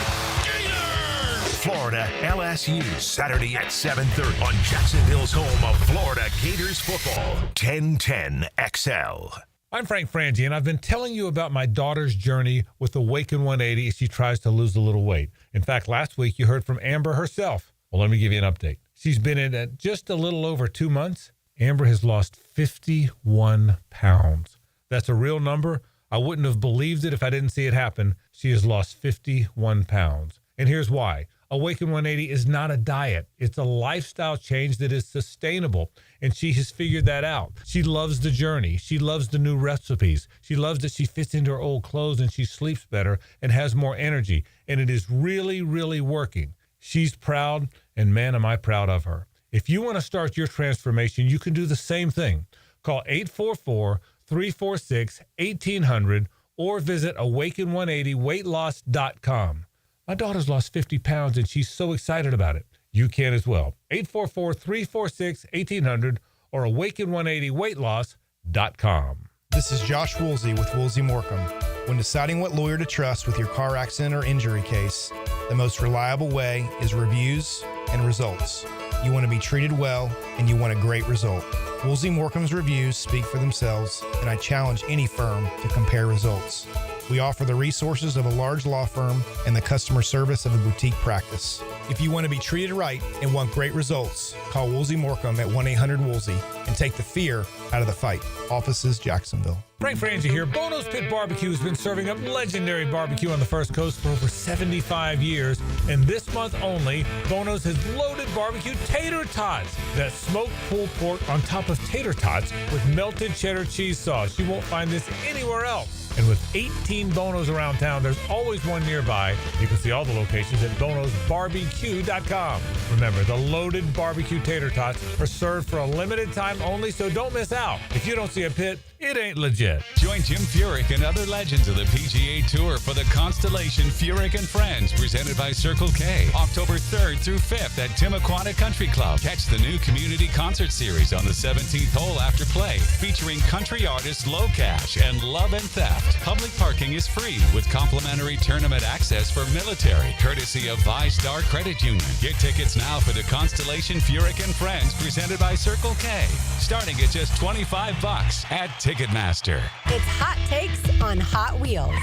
Gators. Florida LSU, Saturday at 7:30 on Jacksonville's home of Florida Gators football. 1010 XL. I'm Frank Frangie, and I've been telling you about my daughter's journey with Awaken 180 as she tries to lose a little weight. In fact, last week you heard from Amber herself. Well, let me give you an update. She's been in it just a little over 2 months. Amber has lost 51 pounds. That's a real number. I wouldn't have believed it if I didn't see it happen. She has lost 51 pounds. And here's why. Awaken 180 is not a diet. It's a lifestyle change that is sustainable, and she has figured that out. She loves the journey. She loves the new recipes. She loves that she fits into her old clothes and she sleeps better and has more energy, and it is really, really working. She's proud, and man, am I proud of her. If you want to start your transformation, you can do the same thing. Call 844-346-1800 or visit awaken180weightloss.com. My daughter's lost 50 pounds and she's so excited about it. You can as well. 844-346-1800 or awaken180weightloss.com. This is Josh Woolsey with Woolsey Morecambe. When deciding what lawyer to trust with your car accident or injury case, the most reliable way is reviews and results. You want to be treated well, and you want a great result. Woolsey Morecambe's reviews speak for themselves, and I challenge any firm to compare results. We offer the resources of a large law firm and the customer service of a boutique practice. If you want to be treated right and want great results, call Woolsey Morecambe at 1-800-WOOLSEY and take the fear out of the fight. Offices, Jacksonville. Frank Frangie here. Bono's Pit Barbecue has been serving up legendary barbecue on the First Coast for over 75 years. And this month only, Bono's has loaded barbecue tater tots. That's smoked pulled pork on top of tater tots with melted cheddar cheese sauce. You won't find this anywhere else. And with 18 Bonos around town, there's always one nearby. You can see all the locations at bonosbarbecue.com. Remember, the loaded barbecue tater tots are served for a limited time only, so don't miss out. If you don't see a pit, it ain't legit. Join Jim Furyk and other legends of the PGA Tour for the Constellation Furyk and Friends, presented by Circle K, October 3rd through 5th at Timuquana Country Club. Catch the new community concert series on the 17th hole after play, featuring country artists Low Cash and Love and Theft. Public parking is free with complimentary tournament access for military, courtesy of ViStar Credit Union. Get tickets now for the Constellation Furyk and Friends, presented by Circle K, starting at just $25 at Ticketmaster. It's Hot Takes on Hot Wheels.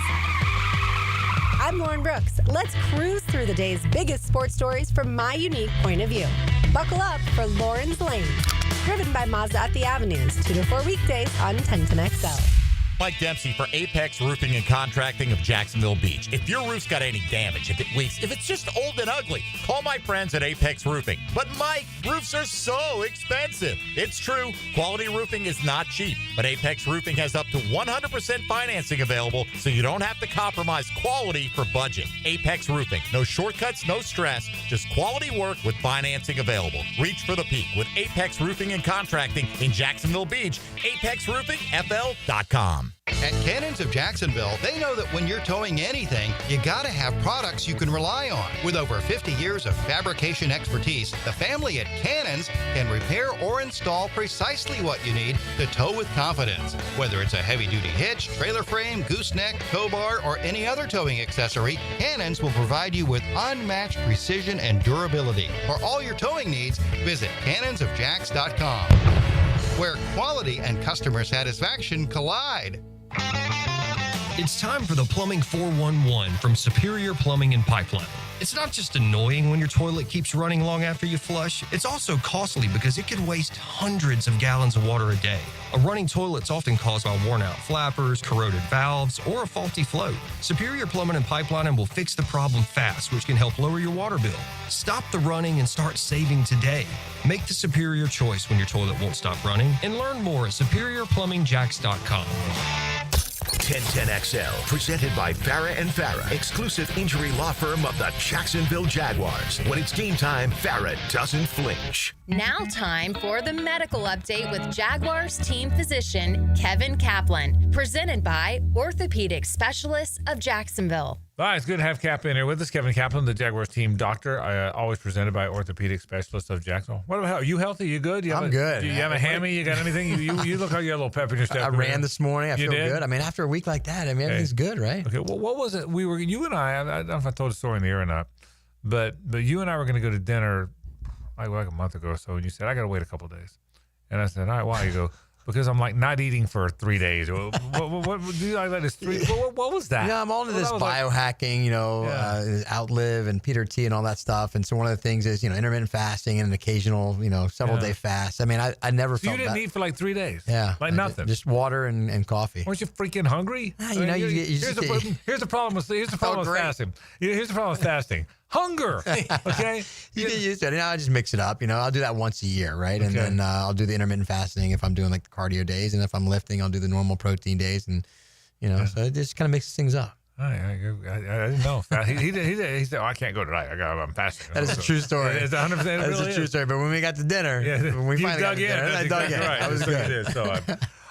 I'm Lauren Brooks. Let's cruise through the day's biggest sports stories from my unique point of view. Buckle up for Lauren's Lane. Driven by Mazda at the Avenues, 2 to 4 weekdays on 1010XL. Mike Dempsey for Apex Roofing and Contracting of Jacksonville Beach. If your roof's got any damage, if it leaks, if it's just old and ugly, call my friends at Apex Roofing. But Mike, roofs are so expensive. It's true, quality roofing is not cheap, but Apex Roofing has up to 100% financing available, so you don't have to compromise quality for budget. Apex Roofing, no shortcuts, no stress, just quality work with financing available. Reach for the peak with Apex Roofing and Contracting in Jacksonville Beach. ApexRoofingFL.com. At Cannons of Jacksonville, they know that when you're towing anything, you gotta have products you can rely on. With over 50 years of fabrication expertise, the family at Cannons can repair or install precisely what you need to tow with confidence. Whether it's a heavy-duty hitch, trailer frame, gooseneck, tow bar, or any other towing accessory, Cannons will provide you with unmatched precision and durability. For all your towing needs, visit cannonsofjacks.com, where quality and customer satisfaction collide. It's time for the Plumbing 411 from Superior Plumbing and Pipeline. It's not just annoying when your toilet keeps running long after you flush, it's also costly because it can waste hundreds of gallons of water a day. A running toilet's often caused by worn out flappers, corroded valves, or a faulty float. Superior Plumbing and Pipelining will fix the problem fast, which can help lower your water bill. Stop the running and start saving today. Make the superior choice when your toilet won't stop running, and learn more at superiorplumbingjacks.com. 1010XL, presented by Farah and Farah, exclusive injury law firm of the Jacksonville Jaguars. When it's game time, Farah doesn't flinch. Now time for the medical update with Jaguars team physician Kevin Kaplan, presented by Orthopedic Specialists of Jacksonville. All right, it's good to have Cap in here with us. Kevin Kaplan, the Jaguars team doctor, always presented by Orthopedic Specialists of Jacksonville. What about, are you healthy? You good? I'm good. Do you have a hammy? You got anything? You look like you got a little pep in your step. I ran this morning. I feel did? good. I mean, after a week like that, I mean, everything's good, right? Okay, well, what was it? You and I don't know if I told the story in the air or not, but you and I were going to go to dinner like a month ago or so, and you said, I got to wait a couple of days. And I said, all right, why? You go, because I'm like not eating for 3 days. What do you like that is 3? What was that? Yeah, I'm all into this biohacking, Outlive and Peter T and all that stuff. And so one of the things is, intermittent fasting and an occasional, several day fast. I mean, I never felt you didn't eat for like 3 days. Yeah. Like nothing. Just water and coffee. Weren't you freaking hungry? Here's the problem with fasting. Here's the problem with fasting. Hunger. Okay. You get used to it. I just mix it up. I'll do that once a year, right? And then I'll do the intermittent fasting if I'm doing like the cardio days, and if I'm lifting, I'll do the normal protein days, and so it just kind of mixes things up. I didn't know. He said, "Oh, I can't go tonight. I'm fasting." That is a true story. It's 100%. That is a true story. But when we got to dinner, when we you finally got to dinner, I dug in. Right. I was good. So, all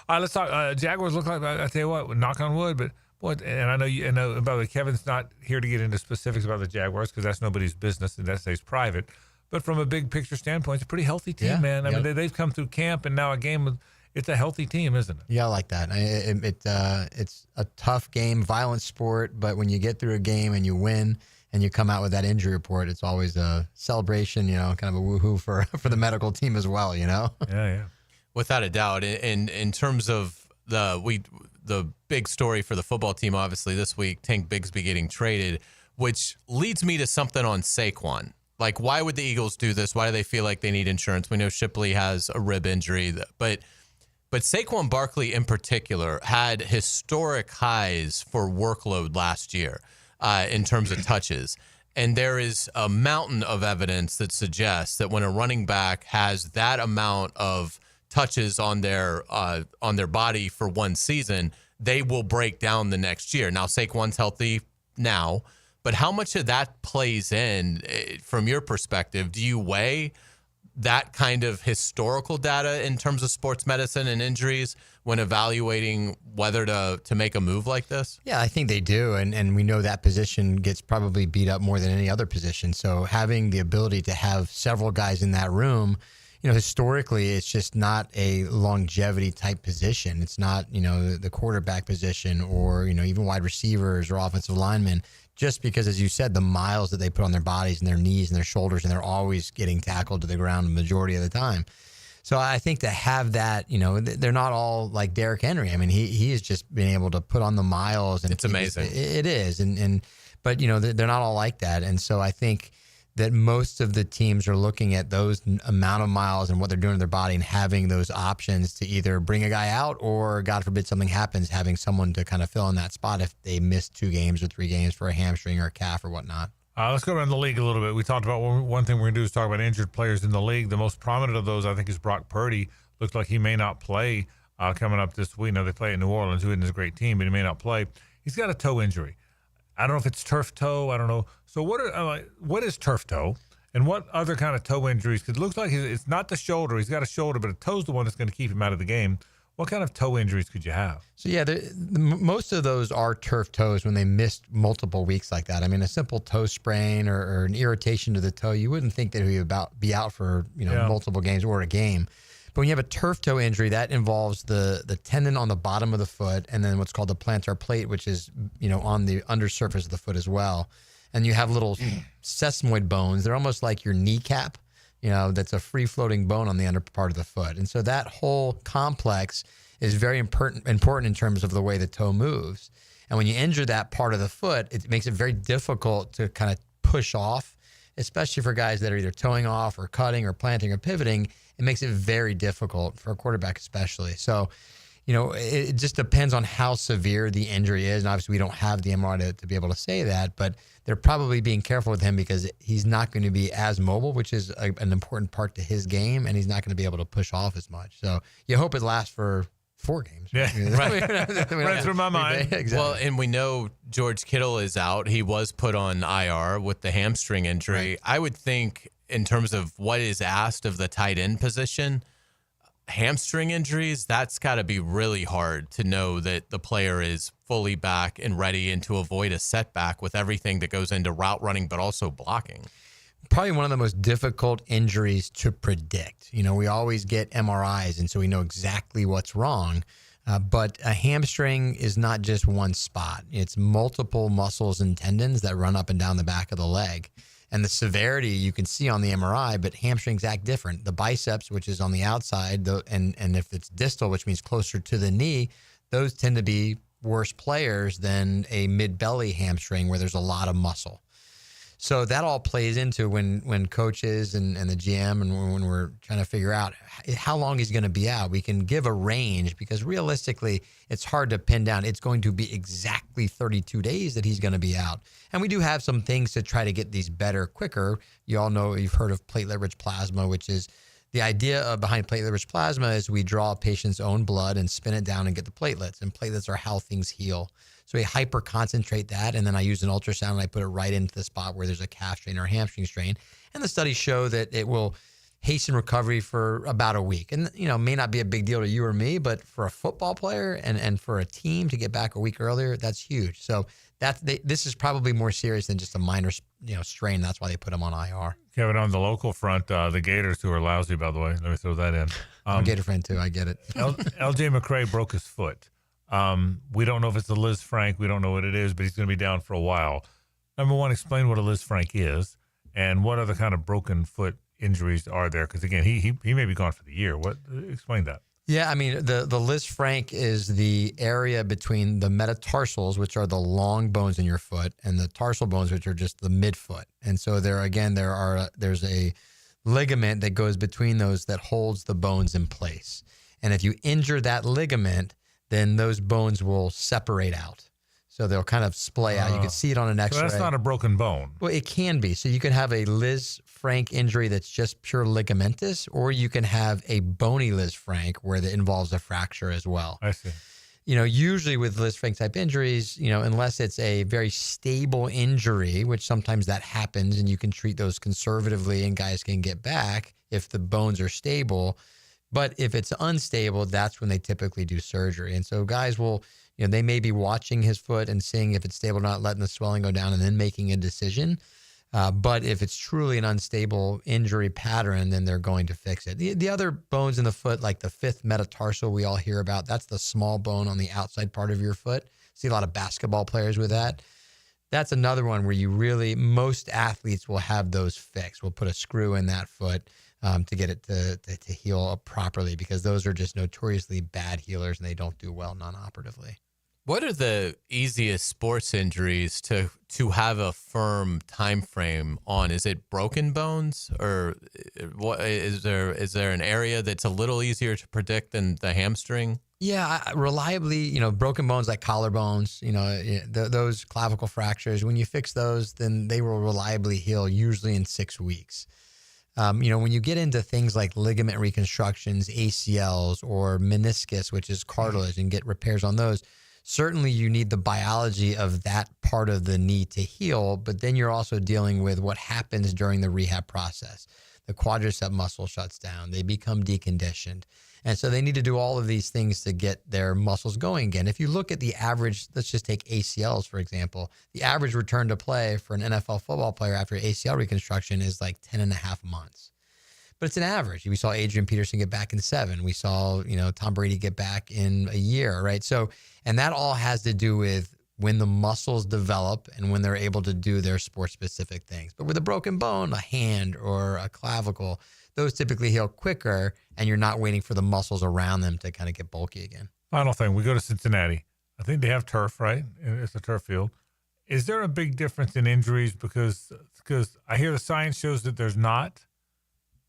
right, let's talk. Jaguars look like, I tell you what, knock on wood, but what? And I know you. And by the way, Kevin's not here to get into specifics about the Jaguars because that's nobody's business and that stays private. But from a big picture standpoint, it's a pretty healthy team, man. I mean, they've come through camp and now a game with. It's a healthy team, isn't it? Yeah, I like that. It's a tough game, violent sport, but when you get through a game and you win and you come out with that injury report, it's always a celebration, kind of a woohoo for the medical team as well, Yeah. Without a doubt. In terms of the big story for the football team, obviously this week, Tank Bigsby getting traded, which leads me to something on Saquon. Like, why would the Eagles do this? Why do they feel like they need insurance? We know Shipley has a rib injury, but Saquon Barkley in particular had historic highs for workload last year in terms of touches. And there is a mountain of evidence that suggests that when a running back has that amount of touches on their body for one season, they will break down the next year. Now, Saquon's healthy now, but how much of that plays in from your perspective? Do you weigh that kind of historical data in terms of sports medicine and injuries when evaluating whether to make a move like this? Yeah, I think they do. And we know that position gets probably beat up more than any other position. So having the ability to have several guys in that room, historically, it's just not a longevity type position. It's not, the quarterback position or, even wide receivers or offensive linemen. Just because, as you said, the miles that they put on their bodies and their knees and their shoulders, and they're always getting tackled to the ground the majority of the time. So I think to have that, they're not all like Derrick Henry. I mean, he has just been able to put on the miles. And it's amazing. It is. But, they're not all like that. And so I think that most of the teams are looking at those amount of miles and what they're doing to their body and having those options to either bring a guy out or, God forbid, something happens, having someone to kind of fill in that spot if they miss 2 games or 3 games for a hamstring or a calf or whatnot. Let's go around the league a little bit. We talked about one thing we're going to do is talk about injured players in the league. The most prominent of those, I think, is Brock Purdy. Looks like he may not play coming up this week. Now, they play in New Orleans, who isn't a great team, but he may not play. He's got a toe injury. I don't know if it's turf toe. I don't know. So what is turf toe, and what other kind of toe injuries? Because it looks like it's not the shoulder. He's got a shoulder, but a toe's the one that's going to keep him out of the game. What kind of toe injuries could you have? So, yeah, most of those are turf toes when they missed multiple weeks like that. I mean, a simple toe sprain or an irritation to the toe, you wouldn't think that he would be out for multiple games or a game. But when you have a turf toe injury, that involves the tendon on the bottom of the foot and then what's called the plantar plate, which is, on the undersurface of the foot as well. And you have little sesamoid bones. They're almost like your kneecap, that's a free-floating bone on the under part of the foot. And so that whole complex is very important in terms of the way the toe moves. And when you injure that part of the foot, it makes it very difficult to kind of push off, especially for guys that are either toeing off or cutting or planting or pivoting. It makes it very difficult for a quarterback especially. So, it just depends on how severe the injury is. And obviously we don't have the MRI to be able to say that, but they're probably being careful with him because he's not going to be as mobile, which is an important part to his game, and he's not going to be able to push off as much. So you hope it lasts for 4 games. Yeah, right through my mind. Exactly. Well, and we know George Kittle is out. He was put on IR with the hamstring injury. Right. I would think in terms of what is asked of the tight end position, hamstring injuries, that's got to be really hard to know that the player is fully back and ready and to avoid a setback with everything that goes into route running, but also blocking. Probably one of the most difficult injuries to predict. We always get MRIs, and so we know exactly what's wrong. But a hamstring is not just one spot. It's multiple muscles and tendons that run up and down the back of the leg. And the severity you can see on the MRI, but hamstrings act different. The biceps, which is on the outside, and if it's distal, which means closer to the knee, those tend to be worse players than a mid-belly hamstring where there's a lot of muscle. So that all plays into when coaches and the GM and when we're trying to figure out how long he's going to be out. We can give a range because realistically, it's hard to pin down. It's going to be exactly 32 days that he's going to be out. And we do have some things to try to get these better quicker. You all know, you've heard of platelet-rich plasma, which is The idea behind platelet-rich plasma is we draw a patient's own blood and spin it down and get the platelets. And platelets are how things heal. So we hyper-concentrate that, and then I use an ultrasound and I put it right into the spot where there's a calf strain or a hamstring strain. And the studies show that it will hasten recovery for about a week. And, may not be a big deal to you or me, but for a football player and for a team to get back a week earlier, that's huge. So this is probably more serious than just a minor, strain. That's why they put them on IR. Kevin, on the local front, the Gators, who are lousy, by the way, let me throw that in. I'm a Gator fan too. I get it. LJ McCray broke his foot. We don't know if it's a Liz Frank. We don't know what it is, but he's going to be down for a while. Number one, explain what a Liz Frank is and what other kind of broken foot injuries are there. Because, again, he may be gone for the year. Explain that. Yeah, I mean, the Liz Frank is the area between the metatarsals, which are the long bones in your foot, and the tarsal bones, which are just the midfoot. And so there's a ligament that goes between those that holds the bones in place. And if you injure that ligament, then those bones will separate out. So they'll kind of splay out. You can see it on an X-ray. So that's not a broken bone. Well, it can be. So you can have a Liz Frank injury that's just pure ligamentous, or you can have a bony Liz Frank where that involves a fracture as well. I see. Usually with Liz Frank type injuries, unless it's a very stable injury, which sometimes that happens and you can treat those conservatively and guys can get back if the bones are stable. But if it's unstable, that's when they typically do surgery. And so guys will, they may be watching his foot and seeing if it's stable or not, letting the swelling go down and then making a decision. But if it's truly an unstable injury pattern, then they're going to fix it. The other bones in the foot, like the fifth metatarsal we all hear about, that's the small bone on the outside part of your foot. See a lot of basketball players with that. That's another one where most athletes will have those fixed. We'll put a screw in that foot to get it to heal up properly, because those are just notoriously bad healers and they don't do well non-operatively. What are the easiest sports injuries to have a firm time frame on? Is it broken bones, or what is there an area that's a little easier to predict than the hamstring? Yeah, reliably, broken bones like collarbones, those clavicle fractures, when you fix those, then they will reliably heal usually in 6 weeks. When you get into things like ligament reconstructions, ACLs, or meniscus, which is cartilage, and get repairs on those, certainly you need the biology of that part of the knee to heal, but then you're also dealing with what happens during the rehab process. The quadricep muscle shuts down. They become deconditioned. And so they need to do all of these things to get their muscles going again. If you look at the average, let's just take ACLs, for example, the average return to play for an NFL football player after ACL reconstruction is like 10 and a half months. But it's an average. We saw Adrian Peterson get back in 7. We saw, Tom Brady get back in a year, right? So, and that all has to do with when the muscles develop and when they're able to do their sport-specific things. But with a broken bone, a hand or a clavicle, those typically heal quicker, and you're not waiting for the muscles around them to kind of get bulky again. Final thing, we go to Cincinnati. I think they have turf, right? It's a turf field. Is there a big difference in injuries? Because I hear the science shows that there's not,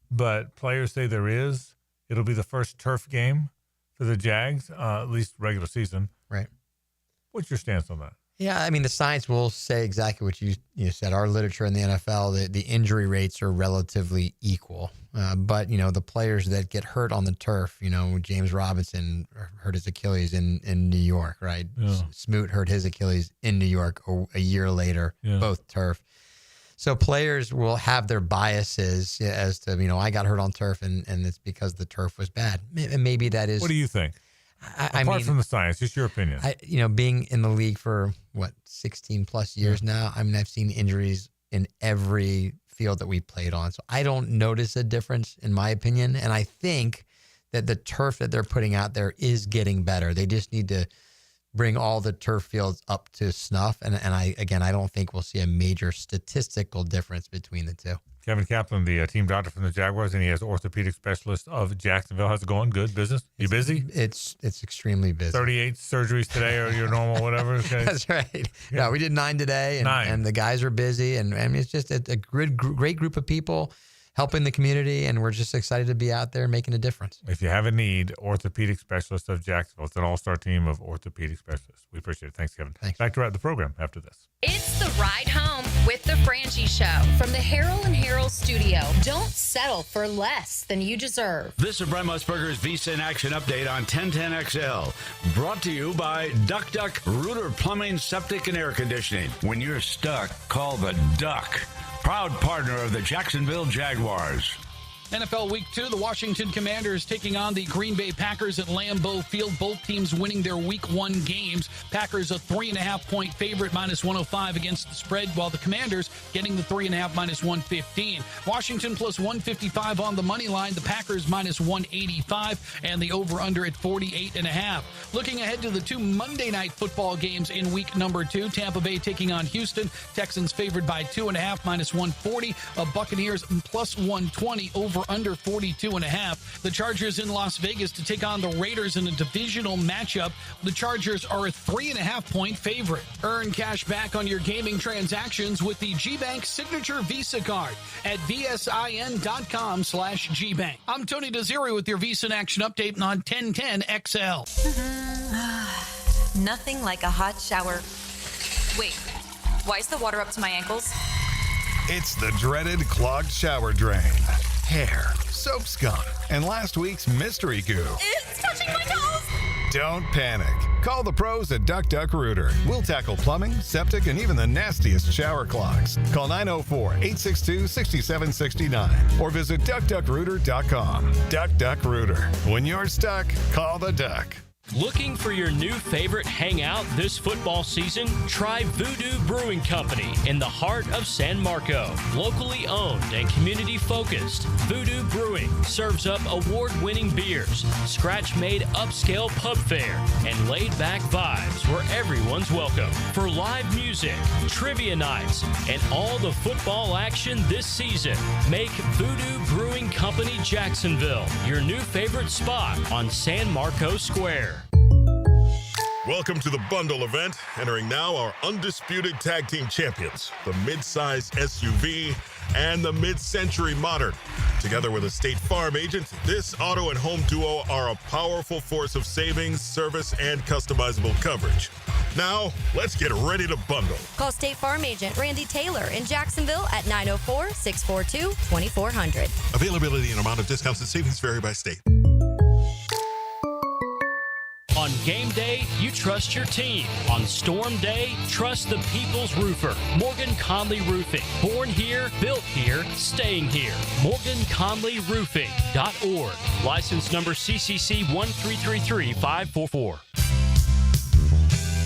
but players say there is. It'll be the first turf game for the Jags, at least regular season. Right. What's your stance on that? Yeah, I mean, the science will say exactly what you said. Our literature in the NFL, the injury rates are relatively equal. But, the players that get hurt on the turf, James Robinson hurt his Achilles in New York, right? Yeah. Smoot hurt his Achilles in New York a year later, both turf. So players will have their biases as to, I got hurt on turf and it's because the turf was bad. And maybe that is. What do you think? Apart from the science, just your opinion. Being in the league for 16 plus years now, I've seen injuries in every field that we played on. So I don't notice a difference in my opinion. And I think that the turf that they're putting out there is getting better. They just need to bring all the turf fields up to snuff. And I don't think we'll see a major statistical difference between the two. Kevin Kaplan, the team doctor from the Jaguars, and he has orthopedic specialist of Jacksonville. How's it going? Good business? You busy? It's extremely busy. 38 surgeries today, or your normal whatever. Okay. That's right. Yeah. No, we did 9 today, and the guys are busy, and it's just a great group of people helping the community, and we're just excited to be out there making a difference. If you have a need, orthopedic specialist of Jacksonville. It's an all-star team of orthopedic specialists. We appreciate it. Thanks, Kevin. Thanks. Back to wrap the program after this. It's the ride home with the Frangie Show from the Harrell and Harrell studio. Don't settle for less than you deserve. This is Brent Musburger's Visa in Action update on 1010XL. Brought to you by Duck Rooter Plumbing, Septic, and Air Conditioning. When you're stuck, call the Duck. Proud partner of the Jacksonville Jaguars. NFL Week 2, the Washington Commanders taking on the Green Bay Packers at Lambeau Field. Both teams winning their Week 1 games. Packers a 3.5-point favorite, -105 against the spread, while the Commanders getting the 3.5, -115. Washington plus 155 on the money line. The Packers -185, and the over-under at 48.5. Looking ahead to the 2 Monday night football games in Week number 2, Tampa Bay taking on Houston. Texans favored by 2.5, -140. Buccaneers plus 120, over under 42.5. The Chargers in Las Vegas to take on the Raiders in a divisional matchup. The Chargers are a 3.5-point favorite. Earn cash back on your gaming transactions with the GBank Signature Visa Card at vsin.com/GBank. I'm Tony Desiri with your Visa in Action update on 1010XL. Nothing like a hot shower. Wait, why is the water up to my ankles? It's the dreaded clogged shower drain. Hair, soap scum, and last week's mystery goo. It's touching my toes! Don't panic. Call the pros at Duck Rooter. We'll tackle plumbing, septic, and even the nastiest shower clogs. Call 904-862-6769 or visit duckrooter.com. Duck Rooter. When you're stuck, call the Duck. Looking for your new favorite hangout this football season? Try Voodoo Brewing Company in the heart of San Marco. Locally owned and community-focused, Voodoo Brewing serves up award-winning beers, scratch-made upscale pub fare, and laid-back vibes where everyone's welcome. For live music, trivia nights, and all the football action this season, make Voodoo Brewing Company Jacksonville your new favorite spot on San Marco Square. Welcome to the Bundle event. Entering now our undisputed tag team champions, the mid-size SUV and the mid-century modern. Together with a State Farm agent, this auto and home duo are a powerful force of savings, service, and customizable coverage. Now, let's get ready to bundle. Call State Farm agent Randy Taylor in Jacksonville at 904-642-2400. Availability and amount of discounts and savings vary by state. On game day, you trust your team. On storm day, trust the people's roofer, Morgan Conley Roofing. Born here, built here, staying here. MorganConleyRoofing.org. License number CCC 1333544.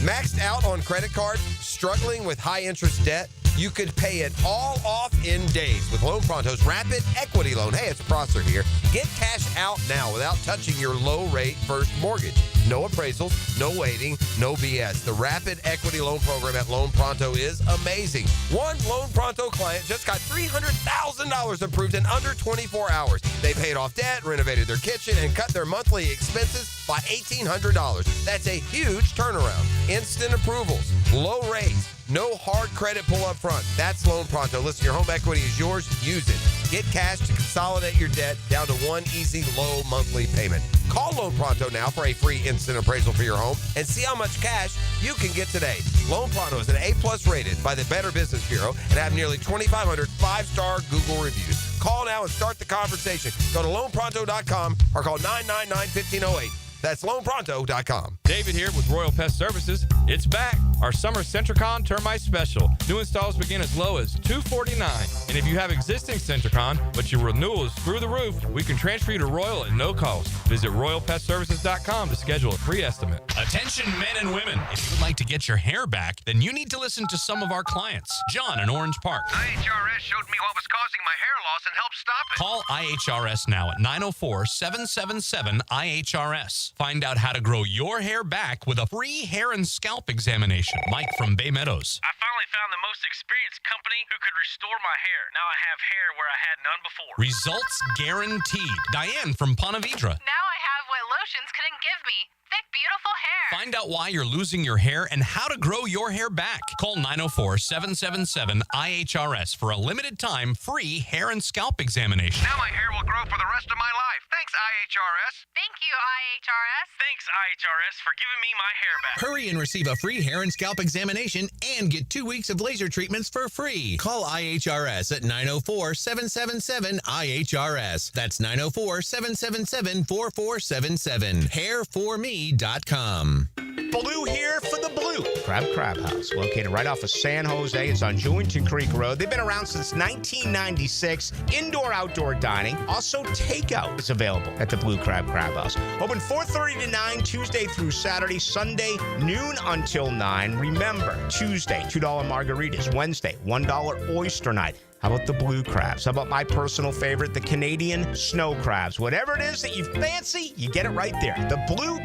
Maxed out on credit card, struggling with high interest debt? You could pay it all off in days with Loan Pronto's Rapid Equity Loan. Hey, it's Prosser here. Get cash out now without touching your low-rate first mortgage. No appraisals, no waiting, no BS. The Rapid Equity Loan Program at Loan Pronto is amazing. One Loan Pronto client just got $300,000 approved in under 24 hours. They paid off debt, renovated their kitchen, and cut their monthly expenses by $1,800. That's a huge turnaround. Instant approvals, low rates, no hard credit pull up front. That's Loan Pronto. Listen, your home equity is yours. Use it. Get cash to consolidate your debt down to one easy, low monthly payment. Call Loan Pronto now for a free instant appraisal for your home and see how much cash you can get today. Loan Pronto is an A+ rated by the Better Business Bureau and have nearly 2,500 5-star Google reviews. Call now and start the conversation. Go to loanpronto.com or call 999-1508. That's loanpronto.com. David here with Royal Pest Services. It's back. Our summer Centricon Termite Special. New installs begin as low as $249. And if you have existing Centricon, but your renewal is through the roof, we can transfer you to Royal at no cost. Visit RoyalPestServices.com to schedule a free estimate. Attention men and women. If you would like to get your hair back, then you need to listen to some of our clients. John in Orange Park. IHRS showed me what was causing my hair loss and helped stop it. Call IHRS now at 904-777-IHRS. Find out how to grow your hair back with a free hair and scalp examination. Mike from Bay Meadows. I finally found the most experienced company who could restore my hair. Now I have hair where I had none before. Results guaranteed. Diane from Ponte Vedra. Now I have what lotions couldn't give me. Thick, beautiful hair. Find out why you're losing your hair and how to grow your hair back. Call 904-777-IHRS for a limited time free hair and scalp examination. Now my hair will grow for the rest of my life. Thank Thanks, IHRS. Thank you, IHRS. Thanks, IHRS, for giving me my hair back. Hurry and receive a free hair and scalp examination and get 2 weeks of laser treatments for free. Call IHRS at 904-777-IHRS. That's 904-777-4477. Hairforme.com. Blue here for the Blue Crab House, located right off of San Jose. It's on Jewington Creek Road. They've been around since 1996. Indoor-outdoor dining. Also, takeout is available at the Blue Crab House. Open 4:30 to 9, Tuesday through Saturday. Sunday, noon until 9. Remember, Tuesday, $2 margaritas. Wednesday, $1 oyster night. How about the blue crabs? How about my personal favorite, the Canadian snow crabs? Whatever it is that you fancy, you get it right there. The Blue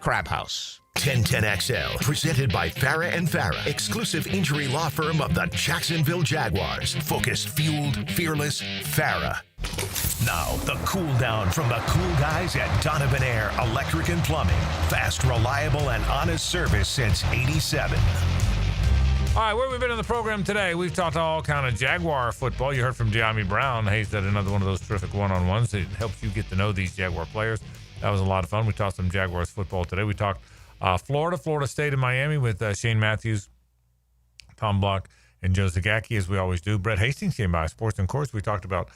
Crab House. 1010XL, presented by Farah and Farah, exclusive injury law firm of the Jacksonville Jaguars. Focused, fueled, fearless, Farah. Now, the cool down from the cool guys at Donovan Air Electric and Plumbing. Fast, reliable, and honest service since '87. All right, where we've been in the program today, we've talked all kind of Jaguar football. You heard from Deami Brown. He's did another one of those terrific one-on-ones that helps you get to know these Jaguar players. That was a lot of fun. We talked some Jaguars football today. We talked Florida State and Miami with Shane Matthews, Tom Block, and Joe Zagacki, as we always do. Brett Hastings came by, Sports and Course. We talked about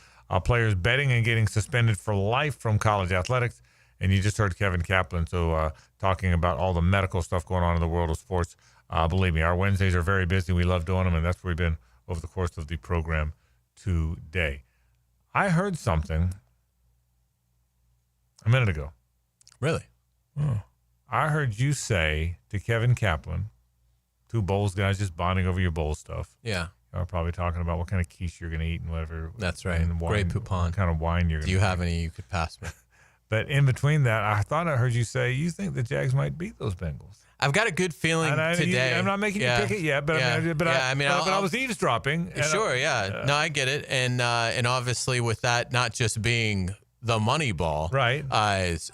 players betting and getting suspended for life from college athletics. And you just heard Kevin Kaplan, talking about all the medical stuff going on in the world of sports. Believe me, our Wednesdays are very busy. We love doing them, and that's where we've been over the course of the program today. I heard something a minute ago. Really? Oh. I heard you say to Kevin Kaplan, two Bowls guys just bonding over your bowl stuff. Yeah. Y'all are probably talking about what kind of quiche you're going to eat and whatever. That's right. And Grey Poupon. What kind of wine you're going to Do you have any you could pass me? But in between that, I thought I heard you say you think the Jags might beat those Bengals. I've got a good feeling today. I'm not making you pick it yet, but I was eavesdropping. Sure, yeah. No, I get it. And obviously with that not just being the money ball, right?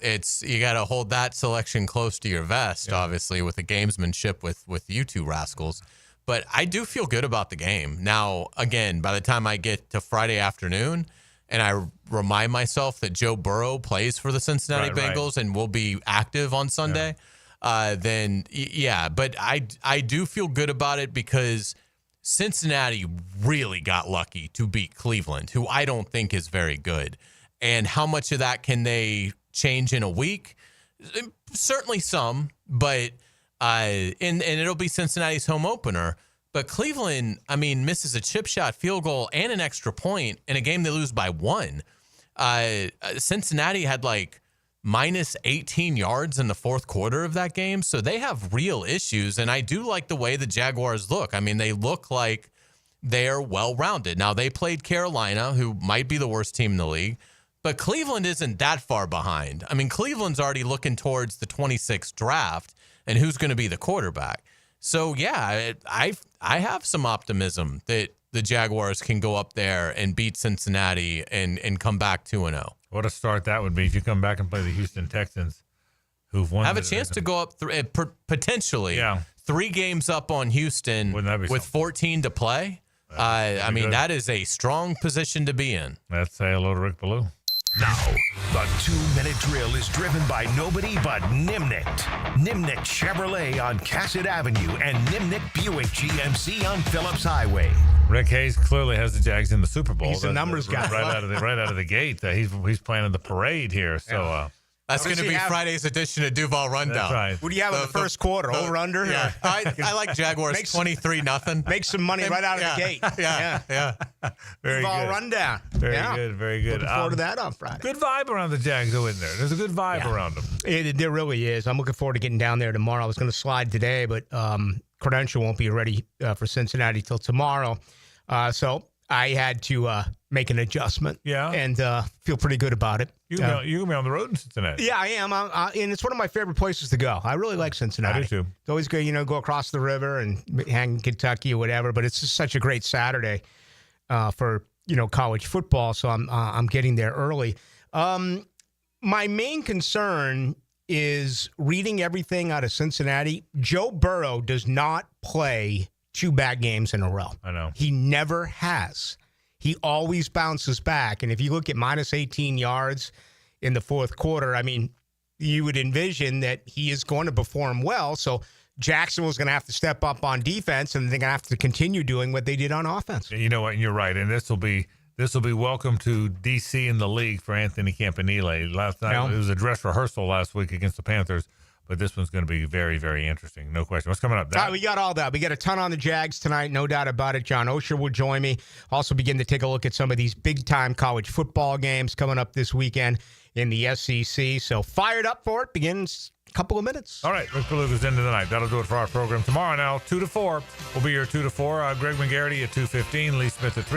It's you got to hold that selection close to your vest, obviously, with the gamesmanship with you two rascals. But I do feel good about the game. Now, again, by the time I get to Friday afternoon and I remind myself that Joe Burrow plays for the Cincinnati Bengals and will be active on Sunday, then yeah. But I do feel good about it because Cincinnati really got lucky to beat Cleveland, who I don't think is very good. And how much of that can they change in a week? Certainly some, but and it'll be Cincinnati's home opener. But Cleveland, I mean, misses a chip shot field goal and an extra point in a game they lose by 1. Cincinnati had like minus 18 yards in the fourth quarter of that game, so they have real issues. And I do like the way the Jaguars look. I mean, they look like they're well-rounded. Now, they played Carolina, who might be the worst team in the league. But Cleveland isn't that far behind. I mean, Cleveland's already looking towards the 26th draft and who's going to be the quarterback. So, yeah, I have some optimism that the Jaguars can go up there and beat Cincinnati and come back 2-0. What a start that would be if you come back and play the Houston Texans, who've won. Have a chance to go up potentially 3 games up on Houston with 14 to play. I mean, that is a strong position to be in. Let's say hello to Rick Ballou. Now, the 2-minute drill is driven by nobody but Nimnicht. Nimnicht Chevrolet on Cassett Avenue and Nimnicht Buick GMC on Phillips Highway. Rick Hayes clearly has the Jags in the Super Bowl. He's a numbers guy. Right out of the gate. He's planning the parade here. So that's going to be Friday's edition of Duval Rundown. That's right. What do you have in the first quarter? Over under? Yeah. I like Jaguars 23-0. Make some money right out of the gate. Yeah. Very Duval good. Rundown. Very good. Looking forward to that on Friday. Good vibe around the Jags though in there. There's a good vibe around them. There really is. I'm looking forward to getting down there tomorrow. I was going to slide today, but credential won't be ready for Cincinnati till tomorrow. So I had to make an adjustment. Yeah. And feel pretty good about it. You're going to be on the road in Cincinnati. Yeah, I am. And it's one of my favorite places to go. I really like Cincinnati. I do too. It's always good, go across the river and hang in Kentucky or whatever. But it's just such a great Saturday for, college football. So I'm getting there early. My main concern is reading everything out of Cincinnati. Joe Burrow does not play 2 bad games in a row. I know. He never has. He always bounces back. And if you look at minus 18 yards in the fourth quarter. I mean, you would envision that he is going to perform well. So Jacksonville's going to have to step up on defense, and they're going to have to continue doing what they did on offense. You know what? And you're right. And this will be welcome to DC in the league for Anthony Campanile. Last night, it was a dress rehearsal last week against the Panthers, but this one's going to be very, very interesting. No question. What's coming up? We got all that. We got a ton on the Jags tonight, no doubt about it. John Osher will join me. Also begin to take a look at some of these big-time college football games coming up this weekend in the SEC. So fired up for it. Begins a couple of minutes. All right, Rick Beluga's into the night. That'll do it for our program tomorrow. Now 2 to 4 will be your 2 to 4. Greg McGarity at 2:15, Lee Smith at 3.